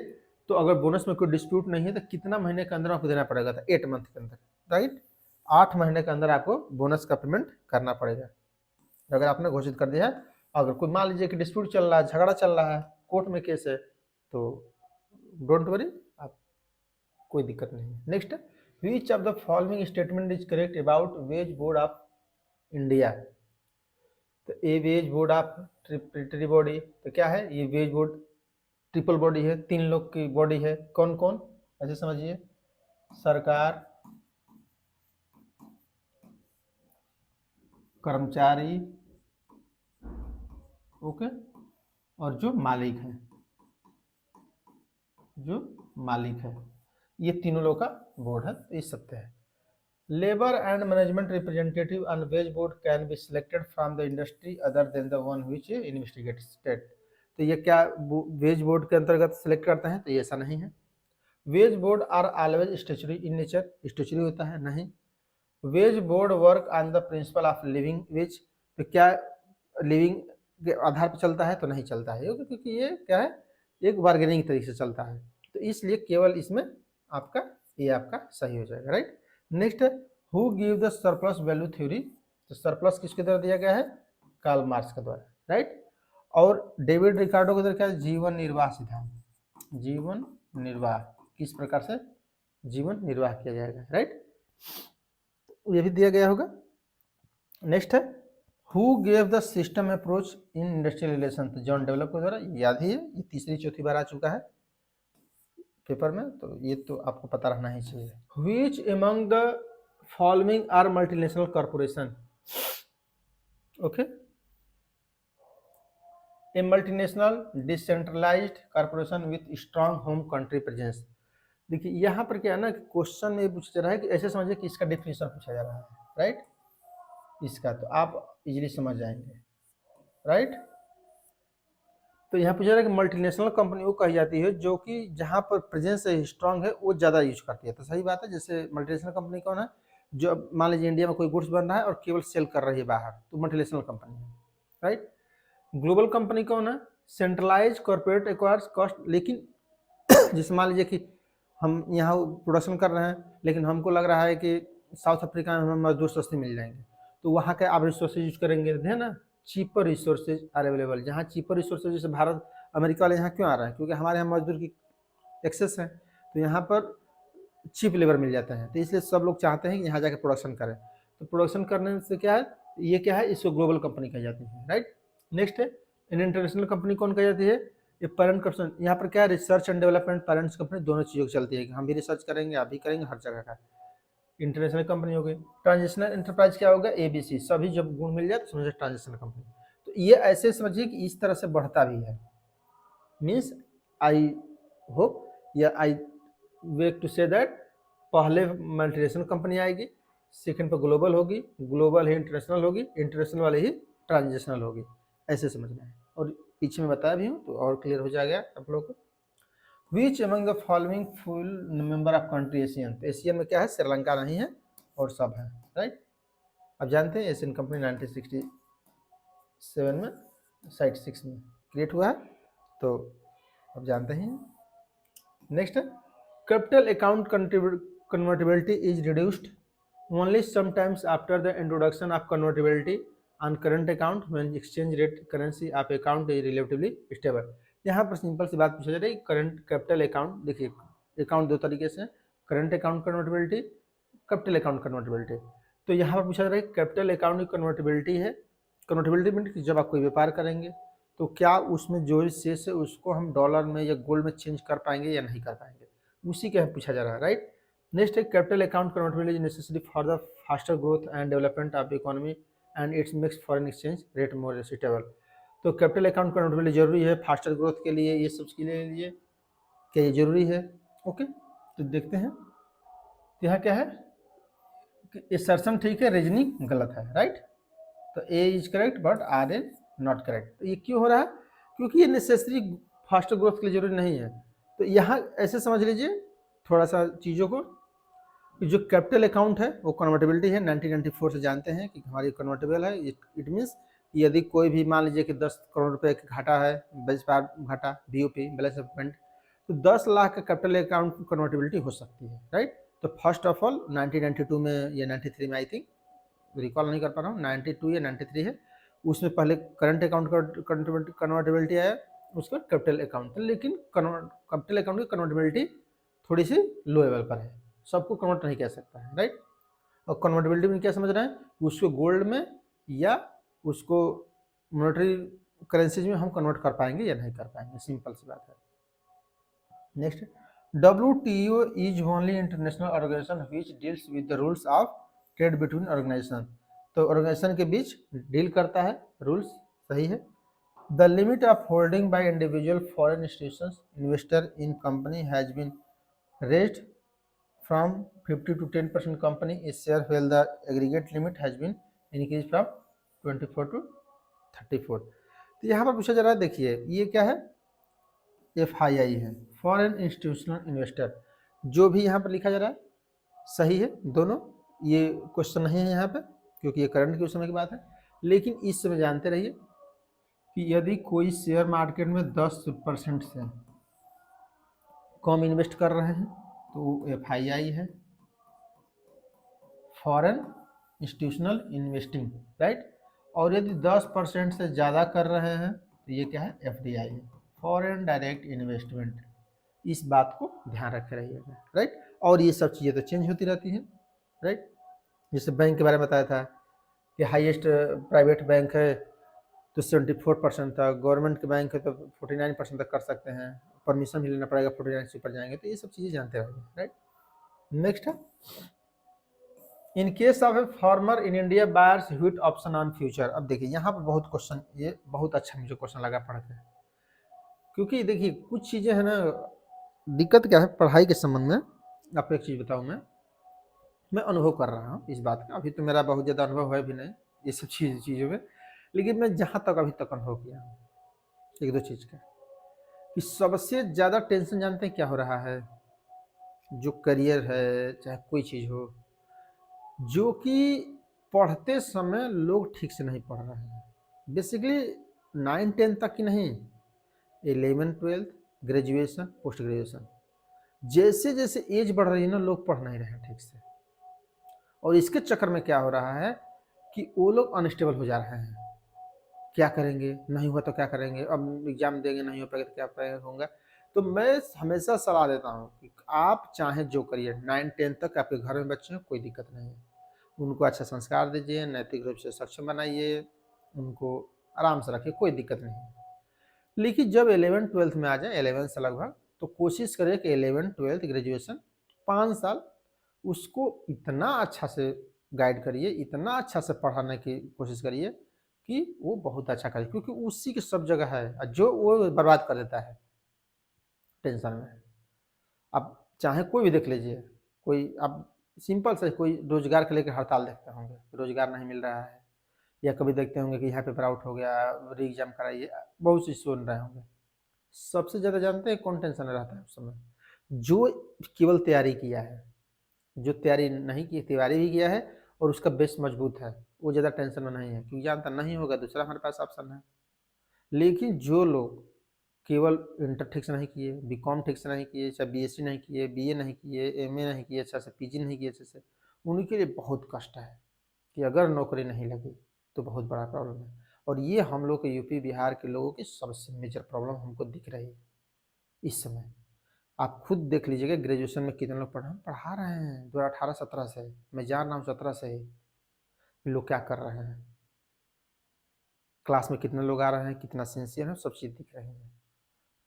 तो अगर बोनस में कोई डिस्प्यूट नहीं है तो कितना महीने के अंदर आपको देना पड़ेगा, था 8 मंथ के अंदर, राइट, 8 महीने के अंदर आपको बोनस का पेमेंट करना पड़ेगा। अगर आपने घोषित कर दिया है, अगर कोई मान लीजिए कि डिस्प्यूट चल रहा है, झगड़ा चल रहा है, कोर्ट में केस है, तो डोंट वरी, आप कोई दिक्कत नहीं है। Next, which of the following statement is correct about wage board of India. तो A wage board of tributary body, तो क्या है ये वेज बोर्ड ट्रिपल बॉडी है, 3 लोग की बॉडी है, कौन कौन, ऐसे समझिए, सरकार, कर्मचारी, ओके, और जो मालिक है, ये तीनों लोग का बोर्ड है, तो इस सत्य है। Labour and management representative on wage board can be selected from the industry other than the one which investigate state. तो ये क्या वेज बोर्ड के अंतर्गत सिलेक्ट करते हैं, तो ये ऐसा नहीं है। Wage board are always statutory in nature, statutory होता है, नहीं। Wage board work on the principle of living wage, तो क्या लिविंग के आधार पर चलता है, तो नहीं चलता है, क्योंकि ये क्या है, एक बार्गेनिंग तरीके से चलता है, तो इसलिए केवल इसमें आपका ये आपका सही हो जाएगा, राइट। नेक्स्ट है, who give the surplus value theory. तो सरप्लस किसके द्वारा दिया गया है, कार्ल मार्क्स के द्वारा, राइट। और डेविड रिकार्डो के द्वारा क्या है, जीवन निर्वाह सिद्धांत, जीवन निर्वाह, किस प्रकार से जीवन निर्वाह किया जाएगा, राइट, ये भी दिया गया होगा। नेक्स्ट है, who gave the system approach in industrial relation. तो जॉन डेवलप के द्वारा, याद ही है, ये तीसरी चौथी बार आ चुका है पेपर में, तो ये तो आपको पता रहना ही चाहिए। Which among the following are multinational corporation, okay, a multinational decentralized corporation with strong home country presence. देखिए यहाँ पर क्या है ना, क्वेश्चन में पूछा जा रहा है कि ऐसे समझिए कि इसका डेफिनेशन पूछा जा रहा है, राइट, इसका तो आप इजीली समझ जाएंगे, राइट। तो यहाँ पूछा जा रहा है कि मल्टीनेशनल कंपनी वो कही जाती है जो कि जहाँ पर प्रेजेंस स्ट्रांग है वो ज़्यादा यूज करती है, तो सही बात है। जैसे मल्टीनेशनल कंपनी कौन है, जो मान लीजिए इंडिया में कोई गुड्स बन रहा है और केवल सेल कर रही है बाहर, तो मल्टीनेशनल कंपनी है, राइट। ग्लोबल कंपनी कौन है, सेंट्रलाइज कॉर्पोरेट एक्वायर्स कॉस्ट, लेकिन जैसे मान लीजिए कि हम यहाँ प्रोडक्शन कर रहे हैं, लेकिन हमको लग रहा है कि साउथ अफ्रीका में हमें मजदूर सस्ते मिल जाएंगे, तो वहाँ के आप रिसोर्सेज यूज करेंगे, है ना, चीपर रिसोर्सेज आर अवेलेबल। जहाँ चीपर रिसोर्सेज, जैसे भारत अमेरिका वाले यहाँ क्यों आ रहे हैं, क्योंकि हमारे यहाँ मजदूर की एक्सेस है, तो यहाँ पर चीप लेबर मिल जाता है, तो इसलिए सब लोग चाहते हैं कि यहाँ जाकर प्रोडक्शन करें। तो प्रोडक्शन करने से क्या है, ये क्या है, इसको ग्लोबल कंपनी कही जाती है, राइट। नेक्स्ट है, इंटरनेशनल कंपनी कौन कही जाती है, ये पेरेंट कंपनी। यहाँ पर क्या है, research and development parents company, दोनों चीज़ों की चलती है कि हम भी रिसर्च करेंगे, आप भी करेंगे, हर जगह का इंटरनेशनल कंपनी हो गई। ट्रांजिशनल एंटरप्राइज क्या होगा, ABC, सभी जब गुण मिल जाए तो समझिए ट्रांजिशनल कंपनी। तो ये ऐसे समझिए कि इस तरह से बढ़ता भी है, मीन्स आई होप या आई वेक टू से दैट पहले मल्टीनेशनल कंपनी आएगी, सेकंड पर ग्लोबल होगी, ग्लोबल ही इंटरनेशनल होगी, इंटरनेशनल वाले ही ट्रांजिशनल होगी, ऐसे समझना है। और पीछे में बताया भी हूँ तो और क्लियर हो जाएगा आप लोगों को। Which among the following full member of country Asian. तो एशियन में क्या है, श्रीलंका नहीं है और सब है, राइट। अब जानते हैं एशियन कंपनी 1967 में साइट 6 में क्रिएट हुआ है, तो अब जानते हैं। Next, capital account convertibility is reduced only sometimes after the introduction of convertibility on current account when exchange rate currency of account is relatively stable. यहाँ पर सिंपल सी बात पूछा जा रही है, करंट कैपिटल अकाउंट, देखिए अकाउंट दो तरीके से, current account convertibility, capital account convertibility. तो यहाँ पर पूछा जा रहा है कैपिटल अकाउंट की कन्वर्टिबिलिटी है, कन्वर्टिबिलिटी मीन जब आप कोई व्यापार करेंगे तो क्या उसमें जो शेष है उसको हम डॉलर में या गोल्ड में चेंज कर पाएंगे या नहीं कर पाएंगे, उसी के पूछा जा रहा है, राइट। नेक्स्ट है capital account convertibility necessary for the faster growth and development of economy and it's makes foreign exchange rate more suitable. तो कैपिटल अकाउंट कन्वर्टिबिलिटी जरूरी है फास्टर ग्रोथ के लिए, ये सब के लिए क्या ये जरूरी है? ओके, तो देखते हैं यहाँ क्या है कि असर्शन ठीक है, रीजनिंग गलत है, राइट। तो A is correct but R is not correct. तो ये क्यों हो रहा है? क्योंकि ये नेसेसरी फास्टर ग्रोथ के लिए जरूरी नहीं है। तो यहाँ ऐसे समझ लीजिए थोड़ा सा चीज़ों को, जो कैपिटल अकाउंट है वो कन्वर्टेबिलिटी है, 1994 से जानते हैं कि हमारी कन्वर्टेबल है। इट मीन्स यदि कोई भी मान लीजिए कि 10 करोड़ रुपए का घाटा है, व्यापार घाटा बीओपी बैलेंस ऑफ पेमेंट, तो 10 लाख का कैपिटल अकाउंट कन्वर्टेबिलिटी हो सकती है, राइट। तो फर्स्ट ऑफ ऑल 1992 में या 93 में आई थिंक, रिकॉल नहीं कर पा रहा हूँ, 92 या 93 है, उसमें पहले करंट अकाउंट कन्वर्टेबिलिटी आया, उसका कैपिटल अकाउंट था। लेकिन कैपिटल अकाउंट की कन्वर्टेबिलिटी थोड़ी सी लो लेवल पर है, सबको कन्वर्ट नहीं कह सकता है, राइट। और कन्वर्टेबिलिटी में क्या समझ रहे हैं, उसको गोल्ड में या उसको मॉनेटरी करेंसीज में हम कन्वर्ट कर पाएंगे या नहीं कर पाएंगे, सिंपल सी बात है। Next, WTO is only international organization which deals with the rules of trade between organization. तो ऑर्गेनाइजेशन के बीच डील करता है, रूल्स सही है। The limit of holding by individual foreign institutions investor in company has been raised from 50 to 10% company is share while the aggregate limit has been increased from 24 to 34। तो यहाँ पर पूछा जा रहा है, देखिए ये क्या है, FII है, फॉरेन इंस्टीट्यूशनल इन्वेस्टर। जो भी यहाँ पर लिखा जा रहा है सही है दोनों, ये क्वेश्चन नहीं है यहाँ पे क्योंकि ये करंट के उस समय की बात है। लेकिन इस समय जानते रहिए कि यदि कोई शेयर मार्केट में 10% से कम इन्वेस्ट कर रहे हैं तो FII है, फॉरेन इंस्टीट्यूशनल इन्वेस्टिंग, राइट। और यदि 10% से ज़्यादा कर रहे हैं तो ये क्या है, FDI है, फॉरेन डायरेक्ट इन्वेस्टमेंट। इस बात को ध्यान रखे रहिएगा, राइट। और ये सब चीज़ें तो चेंज होती रहती हैं, राइट। जैसे बैंक के बारे में बताया था कि हाईएस्ट प्राइवेट बैंक है तो 74% तक, गवर्नमेंट के बैंक है तो 49% तक कर सकते हैं, परमिशन भी लेना पड़ेगा, 49 से ऊपर जाएंगे। तो ये सब चीज़ें जानते रहिए, राइट। नेक्स्ट है, इन case of a farmer in India buyers wheat option on future. अब देखिए यहाँ पर बहुत क्वेश्चन, ये बहुत अच्छा मुझे क्वेश्चन लगा पढ़ के, क्योंकि देखिए कुछ चीज़ें हैं ना, दिक्कत क्या है पढ़ाई के संबंध में, आपको एक चीज़ बताऊँ, मैं अनुभव कर रहा हूँ इस बात का, अभी तो मेरा बहुत ज़्यादा अनुभव है भी नहीं ये सब चीज़ों में, लेकिन मैं जहाँ तक अभी तक अनुभव किया हूँ एक दो चीज़ का, कि सबसे ज़्यादा टेंशन जानते हैं क्या हो रहा है, जो करियर है चाहे कोई चीज़ हो, जो कि पढ़ते समय लोग ठीक से नहीं पढ़ रहे हैं। बेसिकली 9-10 तक की नहीं, 11-12 ग्रेजुएशन पोस्ट ग्रेजुएशन, जैसे जैसे एज बढ़ रही है ना लोग पढ़ नहीं रहे हैं ठीक से। और इसके चक्कर में क्या हो रहा है कि वो लोग अनस्टेबल हो जा रहे हैं, क्या करेंगे, नहीं हुआ तो क्या करेंगे, अब एग्जाम देंगे नहीं हो पाएगा तो क्या होगा। तो मैं हमेशा सलाह देता हूँ कि आप चाहे जो करिए, 9-10 तक आपके घर में बच्चे हैं कोई दिक्कत नहीं है, उनको अच्छा संस्कार दीजिए, नैतिक रूप से सक्षम बनाइए, उनको आराम से रखिए, कोई दिक्कत नहीं है। लेकिन जब 11-12 में आ जाए, 11 से लगभग, तो कोशिश करिए कि 11-12 ग्रेजुएशन 5 साल उसको इतना अच्छा से गाइड करिए, इतना अच्छा से पढ़ाने की कोशिश करिए कि वो बहुत अच्छा करे, क्योंकि उसी की सब जगह है, जो वो बर्बाद कर देता है टेंशन में। अब चाहे कोई भी देख लीजिए, कोई अब सिंपल से कोई रोजगार के लेकर हड़ताल देखते होंगे, रोजगार नहीं मिल रहा है, या कभी देखते होंगे कि यहाँ पेपर आउट हो गया, री एग्जाम कराइए, बहुत चीज सुन रहे होंगे। सबसे ज़्यादा जानते हैं कौन टेंशन में रहता है उस समय, जो केवल तैयारी किया है, जो तैयारी नहीं की, तैयारी भी किया है और उसका बेस मजबूत है, वो ज़्यादा टेंशन में नहीं है, क्योंकि जानता नहीं होगा दूसरा हमारे पास ऑप्शन है। लेकिन जो लोग केवल इंटर ठीक से नहीं किए, BCom ठीक से नहीं किए, चाहे BSc नहीं किए, BA नहीं किए, MA नहीं किए अच्छा से, PG नहीं किए अच्छे से, उनके लिए बहुत कष्ट है कि अगर नौकरी नहीं लगी तो बहुत बड़ा प्रॉब्लम है। और ये हम लोग के यूपी बिहार के लोगों की सबसे मेजर प्रॉब्लम हमको दिख रही है इस समय। आप खुद देख लीजिएगा ग्रेजुएशन में कितने लोग पढ़ा रहे हैं, 2018-17 से, मैं जान रहा हूँ 17 से ही लोग क्या कर रहे हैं। क्लास में कितने लोग आ रहे हैं, कितना सिंसियर है, सब चीज़ दिख रही है।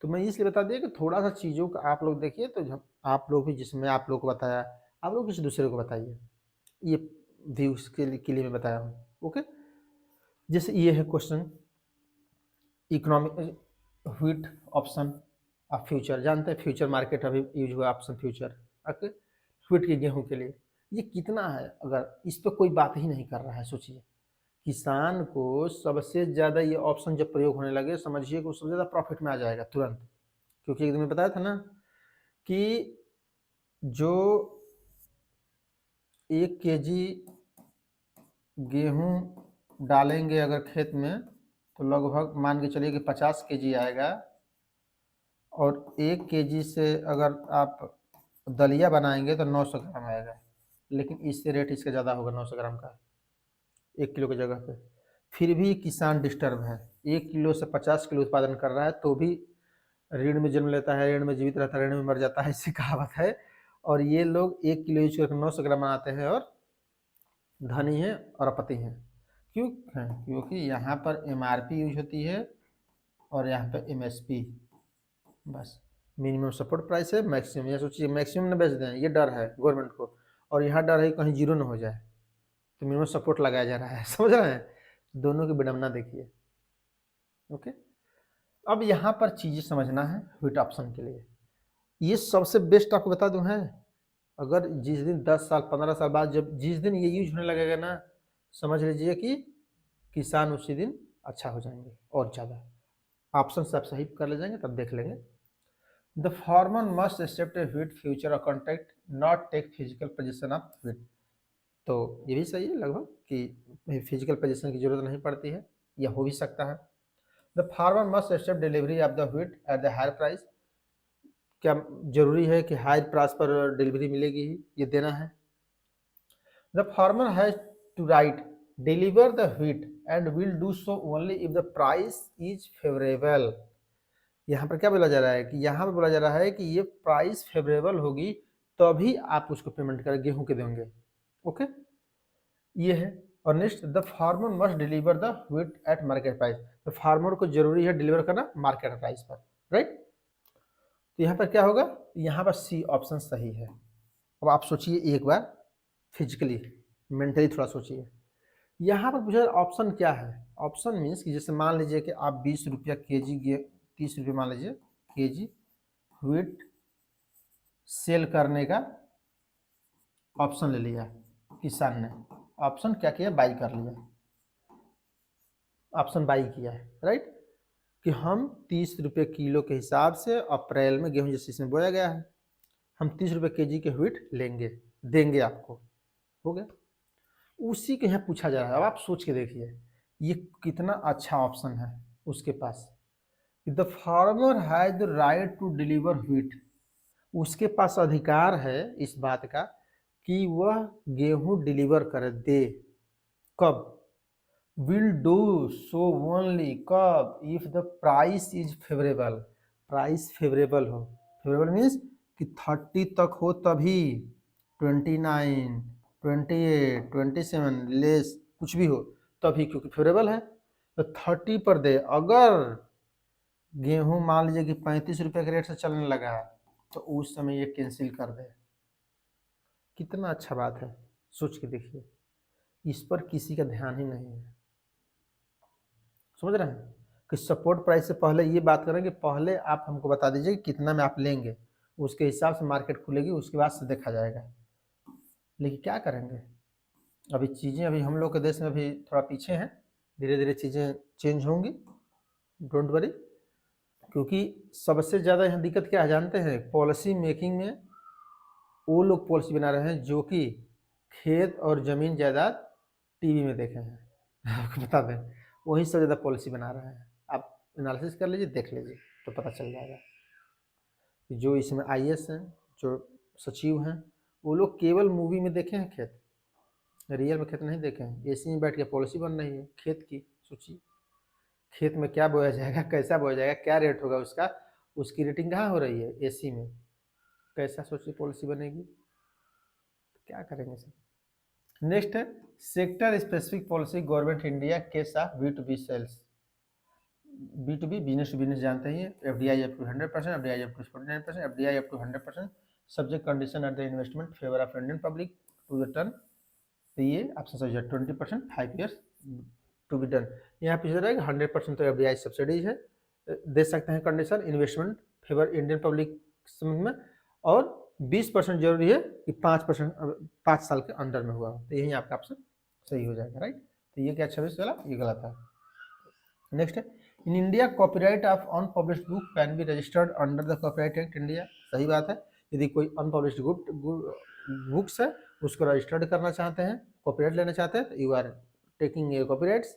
तो मैं इसलिए बता दिया कि थोड़ा सा चीज़ों का आप लोग देखिए, तो जब आप लोग भी, जिसमें आप लोग को बताया, आप लोग किसी दूसरे को बताइए, ये व्यूज के लिए मैं बताया हूँ। ओके, जैसे ये है question, economic wheat option of future, जानते हैं फ्यूचर मार्केट अभी यूज हुआ ऑप्शन फ्यूचर, ओके, व्हीट के गेहूं के लिए। ये कितना है, अगर इस पर कोई बात ही नहीं कर रहा है, सोचिए किसान को सबसे ज़्यादा ये ऑप्शन जब प्रयोग होने लगे, समझिए कि सबसे ज़्यादा प्रॉफिट में आ जाएगा तुरंत। क्योंकि एक दिन मैं बताया था ना कि जो 1 kg गेहूं डालेंगे अगर खेत में, तो लगभग मान के चलिए कि 50 kg आएगा। और 1 kg से अगर आप दलिया बनाएंगे तो 900 ग्राम आएगा, लेकिन इससे रेट इसका ज़्यादा होगा 900 ग्राम का 1 किलो की जगह पे। फिर भी किसान डिस्टर्ब है, 1 किलो से 50 किलो उत्पादन कर रहा है, तो भी ऋण में जन्म लेता है, ऋण में जीवित रहता है, ऋण में मर जाता है, इससे कहावत है। और ये लोग 1 किलो यूज करके 900 ग्राम बनाते हैं और धनी है और अपति हैं। क्यों है? क्योंकि यहाँ पर MRP यूज होती है और यहाँ पे MSP, बस मिनिमम सपोर्ट प्राइस है, मैक्सिमम। ये सोचिए मैक्सिमम न बेच दें, ये डर है गवर्नमेंट को, और यहाँ डर है कहीं जीरो ना हो जाए, तो मिनिमम सपोर्ट लगाया जा रहा है। समझ रहे हैं, दोनों की विडंबना देखिए। ओके, अब यहाँ पर चीज़ें समझना है व्हीट ऑप्शन के लिए। ये सबसे बेस्ट आपको बता दूं है, अगर जिस दिन 10 साल 15 साल बाद जब जिस दिन ये यूज होने लगेगा ना, समझ लीजिए कि किसान उसी दिन अच्छा हो जाएंगे और ज़्यादा। ऑप्शन से आप सही कर ले जाएंगे, तब देख लेंगे। The farmer must accept a wheat future और contract, not take physical position of wheat. तो ये भी सही है लगभग कि फिजिकल पोजीशन की जरूरत नहीं पड़ती है, यह हो भी सकता है। The farmer must accept delivery of the wheat at the higher price. क्या जरूरी है कि हाई प्राइस पर डिलीवरी मिलेगी ही, ये देना है। The farmer has to right deliver the wheat and will do so only if the price is favourable. यहाँ पर क्या बोला जा रहा है कि यहाँ पर बोला जा रहा है कि ये प्राइस फेवरेबल होगी तभी आप उसको पेमेंट करें, गेहूं के देंगे। ओके, ये है। और next, the farmer must deliver the wheat eight market price. तो फार्मर को जरूरी है डिलीवर करना मार्केट प्राइस पर, राइट। तो यहाँ पर क्या होगा, यहाँ पर सी ऑप्शन सही है। अब आप सोचिए एक बार, फिजिकली मेंटली थोड़ा सोचिए, यहाँ पर पूछा ऑप्शन क्या है। ऑप्शन मीन्स कि जैसे मान लीजिए कि आप 20 रुपया केजी 30 रुपये मान लीजिए केजी व्हीट सेल करने का ऑप्शन ले लिया किसान ने। ऑप्शन क्या किया, बाई कर लिया, ऑप्शन बाई किया है, राइट। कि हम 30 रुपये किलो के हिसाब से अप्रैल में गेहूं जिस इसमें बोया गया है, हम 30 रुपये केजी के व्हीट लेंगे, देंगे आपको। हो गया, उसी के यहाँ पूछा जा रहा है। अब आप सोच के देखिए ये कितना अच्छा ऑप्शन है उसके पास। The farmer has the right to deliver wheat, उसके पास अधिकार है इस बात का कि वह गेहूं डिलीवर कर दे। कब, विल डू सो ओनली, कब, if the price is favourable, price favourable हो। फेवरेबल मीन्स कि 30 तक हो तभी, 29, 28, 27 लेस कुछ भी हो तभी, क्योंकि फेवरेबल है। तो 30 पर दे। अगर गेहूं मान लीजिए कि 35 रुपये के रेट से चलने लगा है, तो उस समय ये कैंसिल कर दे। कितना अच्छा बात है, सोच के देखिए, इस पर किसी का ध्यान ही नहीं है। समझ रहे हैं कि सपोर्ट प्राइस से पहले ये बात करें कि पहले आप हमको बता दीजिए कि कितना में आप लेंगे, उसके हिसाब से मार्केट खुलेगी, उसके बाद से देखा जाएगा। लेकिन क्या करेंगे, अभी चीज़ें, अभी हम लोग के देश में अभी थोड़ा पीछे हैं, धीरे धीरे चीज़ें चेंज होंगी, डोंट वरी। क्योंकि सबसे ज़्यादा यहाँ दिक्कत क्या है जानते हैं, पॉलिसी मेकिंग में वो लोग पॉलिसी बना रहे हैं जो कि खेत और ज़मीन जायदाद टीवी में देखे हैं। आपको बता दें, वही सब ज़्यादा पॉलिसी बना रहे हैं। आप एनालिसिस कर लीजिए, देख लीजिए, तो पता चल जाएगा कि जो इसमें IAS हैं, जो सचिव हैं, वो लोग केवल मूवी में देखे हैं खेत, रियल में खेत नहीं देखे हैं। AC में बैठ के पॉलिसी बन रही है खेत की। सोचिए खेत में क्या बोया जाएगा, कैसा बोया जाएगा, क्या रेट होगा उसका, उसकी रेटिंग कहाँ हो रही है, AC में। कैसा सोचिए पॉलिसी बनेगी, क्या करेंगे सर। नेक्स्ट है sector specific policy government India case of B2B sales. B2B, business to business जानते ही FDI up to 100%, FDI up to 49%, FDI up to 100%, subject condition at the investment favour of Indian public to the turn. तो ये option सही है 20%, 5 years to be done. यहाँ पीछे रहेगा 100% तो FDI सब्सिडीज है, दे सकते हैं condition investment favour Indian public में, और 20% जरूरी है कि 5% 5 साल के अंडर में हुआ हो। तो यही आपका ऑप्शन सही हो जाएगा, राइट। तो ये क्या 26 चला, ये गलत है। नेक्स्ट है, in India copyright of unpublished book can be registered under the copyright act India. सही बात है, यदि कोई अनपब्लिश्ड बुक्स है उसको रजिस्टर्ड करना चाहते हैं, कॉपीराइट लेना चाहते हैं, तो you are taking a copyrights.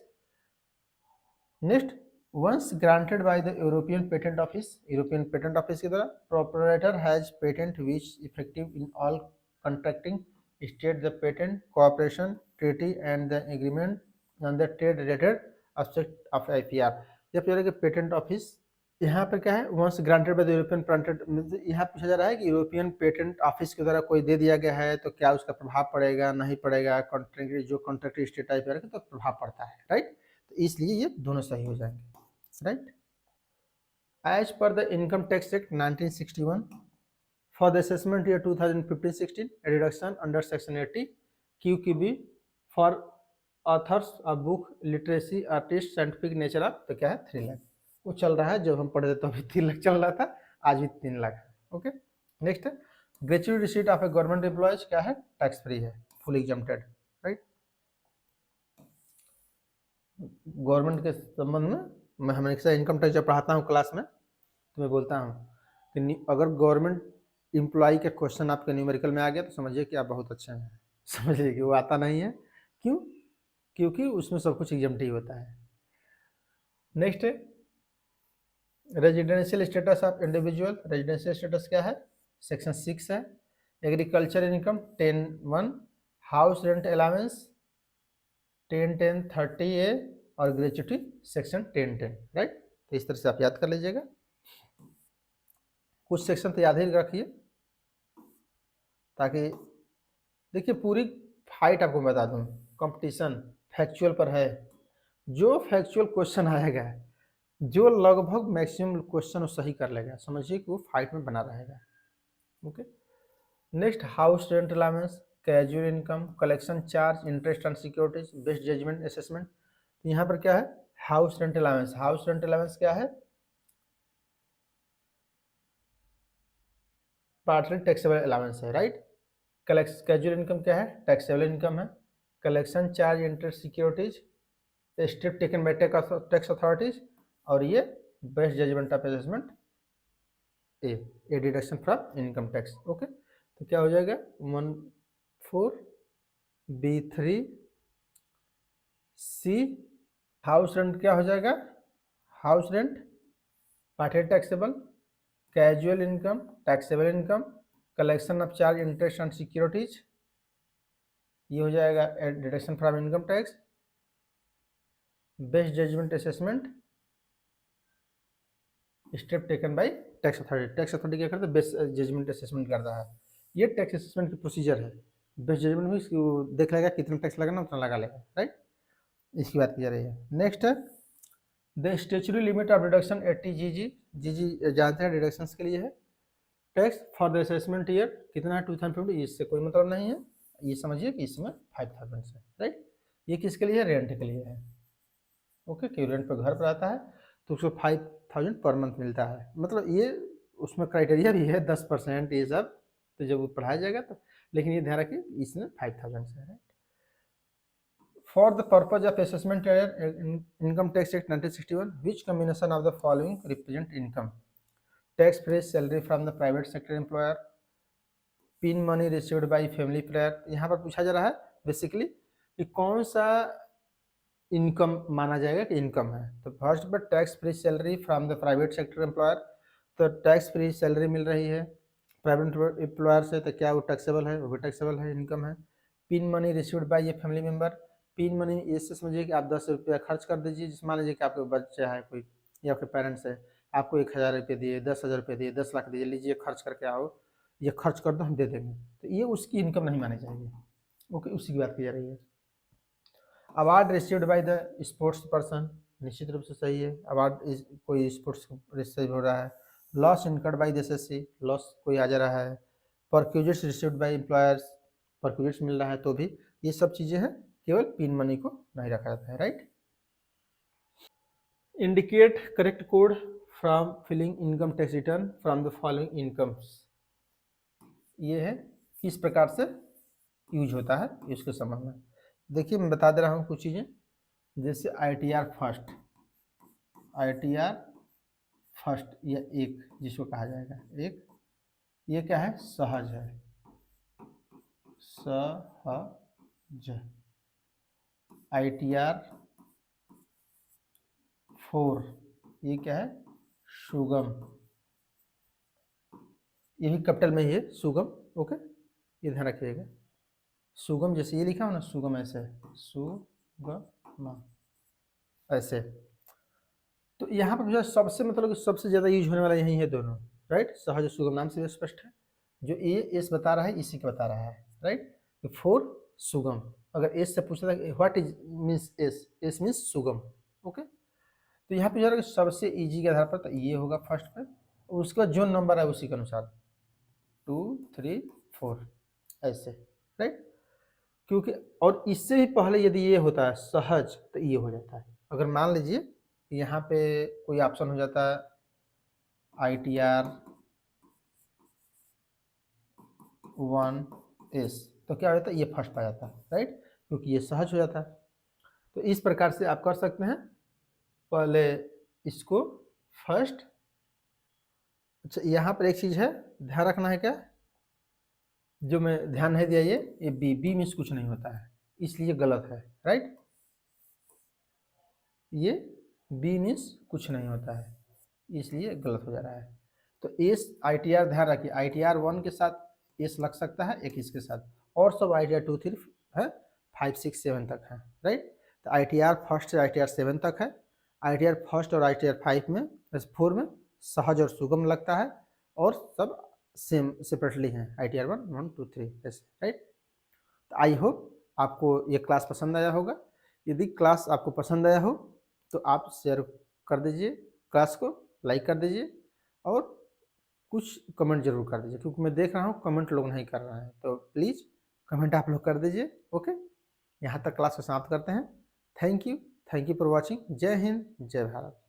Next, once granted by the European patent office, European patent office की तरह proprietor has patent which effective in all contracting state the patent cooperation treaty and the agreement on the trade related object of IPR। जब कह रहे patent office, यहाँ पर क्या है, once granted by the European patent, यहाँ पूछा जा रहा है कि यूरोपियन पेटेंट ऑफिस के द्वारा कोई दे दिया गया है तो क्या उसका प्रभाव पड़ेगा, नहीं पड़ेगा, कॉन्ट्रैक्ट जो कॉन्ट्रैक्ट स्टेट IPR का तो प्रभाव पड़ता है, राइट। तो इसलिए ये दोनों सही हो जाएंगे, right. As per the income tax act 1961 for the assessment year 2015-16 reduction under section 80 QQB for authors of book literacy artist scientific nature of, तो क्या है 3 लाख। वो चल रहा है, जब हम पढ़े थे तो अभी 3 लाख चल रहा था, आज भी 3 लाख है। ओके, नेक्स्ट है, gratuity receipt of A government employees क्या है, टैक्स फ्री है, फुल एग्जम्प्टेड, राइट। गवर्नमेंट के संबंध में मैं हमेशा इनकम टैक्स जब पढ़ाता हूँ क्लास में तो मैं बोलता हूँ कि अगर गवर्नमेंट एम्प्लॉय के क्वेश्चन आपके न्यूमेरिकल में आ गया तो समझिए कि आप बहुत अच्छे हैं, समझिए कि वो आता नहीं है, क्यों, क्योंकि उसमें सब कुछ एग्जम्प्ट ही होता है। नेक्स्ट है, residential status of individual, residential status क्या है, सेक्शन 6 है। Agriculture income 10(1), house rent allowance 10(10), 30A और ग्रेचुटी सेक्शन 10(10), राइट। तो इस तरह से आप याद कर लीजिएगा, कुछ सेक्शन तो याद ही रखिए, ताकि देखिए पूरी फाइट आपको बता दूं, कंपटीशन फैक्चुअल पर है, जो फैक्चुअल क्वेश्चन आएगा, जो लगभग मैक्सिमम क्वेश्चन वो सही कर लेगा, समझिए कि वो फाइट में बना रहेगा। Okay, next, house rent allowance, casual income, collection charge, interest on securities, best judgement assessment. यहाँ पर क्या है, house rent allowance, house rent allowance क्या है, पार्टली टैक्सेबल अलाउंस है, राइट। कैजुअल इनकम क्या है, टैक्सेबल इनकम है। Collection charge, interest, securities, step taken by tax authorities, और ये best judgement of assessment a deduction from income tax. Okay, तो क्या हो जाएगा 14B3C। हाउस रेंट क्या हो जाएगा, house rent partly taxable, casual income taxable income, collection of charge, interest on securities, ये हो जाएगा deduction from income tax, best judgement assessment, step taken by tax authority. Tax authority क्या करता है, best judgement assessment करता है, ये tax assessment की प्रोसीजर है। बेस्ट जजमेंट में देख लेगा कितना टैक्स लगाना उतना लगा लेगा, राइट, इसकी बात की जा रही है। नेक्स्ट है, the statutory limit of deduction 80 GG जानते हैं डिडक्शन के लिए है। Tax for the assessment year कितना है 2050, इससे कोई मतलब नहीं है, ये समझिए कि इसमें 5000 है, राइट। ये किसके लिए है, रेंट के लिए है। ओके, कि रेंट पर घर पर आता है तो उसको 5000 पर मंथ मिलता है, मतलब ये उसमें क्राइटेरिया भी है 10% ये सब, तो जब वो पढ़ाया जाएगा तो, लेकिन ये ध्यान रखिए इसमें 5000 से है। For the purpose of assessment income tax act 1961 which combination of the following represent income, tax free salary from the private sector employer, pin money received by family player. यहाँ पर पूछा जा रहा है बेसिकली कि कौन सा इनकम माना जाएगा कि इनकम है। तो फर्स्ट पर tax free salary from the private sector employer, तो टैक्स फ्री सैलरी मिल रही है प्राइवेट एम्प्लॉयर से, तो क्या वो टैक्सेबल है, वो भी टैक्सेबल है, इनकम है। पिन मनी रिसीव्ड बाय ये फैमिली मेंबर, पिन मनी इससे समझिए कि आप 10 रुपया खर्च कर दीजिए, जिस मान लीजिए कि आपके बच्चा है कोई या आपके पेरेंट्स है, आपको 1000 रुपये दिए, 10,000 रुपये दिए, 10 लाख दिए, लीजिए खर्च करके आओ, ये खर्च कर दो हम दे देंगे, तो ये उसकी इनकम नहीं मानी जाएगी। ओके, उसी की बात की जा रही है। Award received by the sports person, निश्चित रूप से सही है। अवार्ड कोई स्पोर्ट्स रिसीव हो रहा है, loss incurred by SSC, loss कोई आ जा रहा है, perquisites received by employers, perquisites मिल रहा है तो भी ये सब चीज़ें हैं, केवल पिन मनी को नहीं रखा जाता है, right. Indicate correct code from filling income tax return from the following incomes, ये है किस प्रकार से यूज होता है इसके संबंध में। देखिए मैं बता दे रहा हूँ कुछ चीज़ें, जैसे ITR फर्स्ट, ITR फर्स्ट या एक जिसको कहा जाएगा एक, ये क्या है, सहज है, सहज। ITR 4 ये क्या है, सुगम, ये भी कैपिटल में ही है सुगम, ओके, ये ध्यान रखिएगा। सुगम जैसे ये लिखा हो ना, सुगम ऐसे है, सुगम ऐसे। तो यहाँ पर जो है सबसे मतलब कि सबसे ज़्यादा यूज होने वाला यही है दोनों, राइट। सहज सुगम नाम से स्पष्ट है, जो ए एस बता रहा है इसी का बता रहा है, राइट। तो 4 सुगम, अगर एस से पूछता था what is means S, S means सुगम, ओके। तो यहाँ पे जो है सबसे इजी के आधार पर तो ये होगा फर्स्ट पे, उसके बाद जो नंबर है उसी के अनुसार 2 3 4 ऐसे, राइट। क्योंकि और इससे भी पहले यदि ये होता है सहज तो ये हो जाता है। अगर मान लीजिए यहाँ पे कोई ऑप्शन हो जाता है ITR 1S, तो क्या हो जाता है, ये फर्स्ट आ जाता है, राइट, क्योंकि ये सहज हो जाता है। तो इस प्रकार से आप कर सकते हैं, पहले इसको फर्स्ट। अच्छा यहाँ पर एक चीज़ है ध्यान रखना है, क्या जो मैं ध्यान नहीं दिया, ये बी मीन्स कुछ नहीं होता है, इसलिए गलत है, राइट। ये बी मीन्स कुछ नहीं होता है, इसलिए गलत हो जा रहा है। तो एस ITR ध्यान रखिए, ITR 1 के साथ एस लग सकता है, एक इसके साथ, और सब ITR 2 3 है, 5 6 7 तक है, राइट। तो ITR फर्स्ट से ITR 7 तक है, ITR फर्स्ट और ITR 5 में 4 में सहज और सुगम लगता है, और सब सेम सेपरेटली हैं, ITR 1 1 2 3 ऐसे, राइट। तो आई होप आपको ये क्लास पसंद आया होगा। यदि क्लास आपको पसंद आया हो तो आप शेयर कर दीजिए क्लास को, लाइक कर दीजिए, और कुछ कमेंट जरूर कर दीजिए, क्योंकि मैं देख रहा हूँ कमेंट लोग नहीं कर रहे हैं, तो प्लीज़ कमेंट आप लोग कर दीजिए, ओके। यहाँ तक क्लास को समाप्त करते हैं। Thank you for watching. जय हिंद, जय भारत।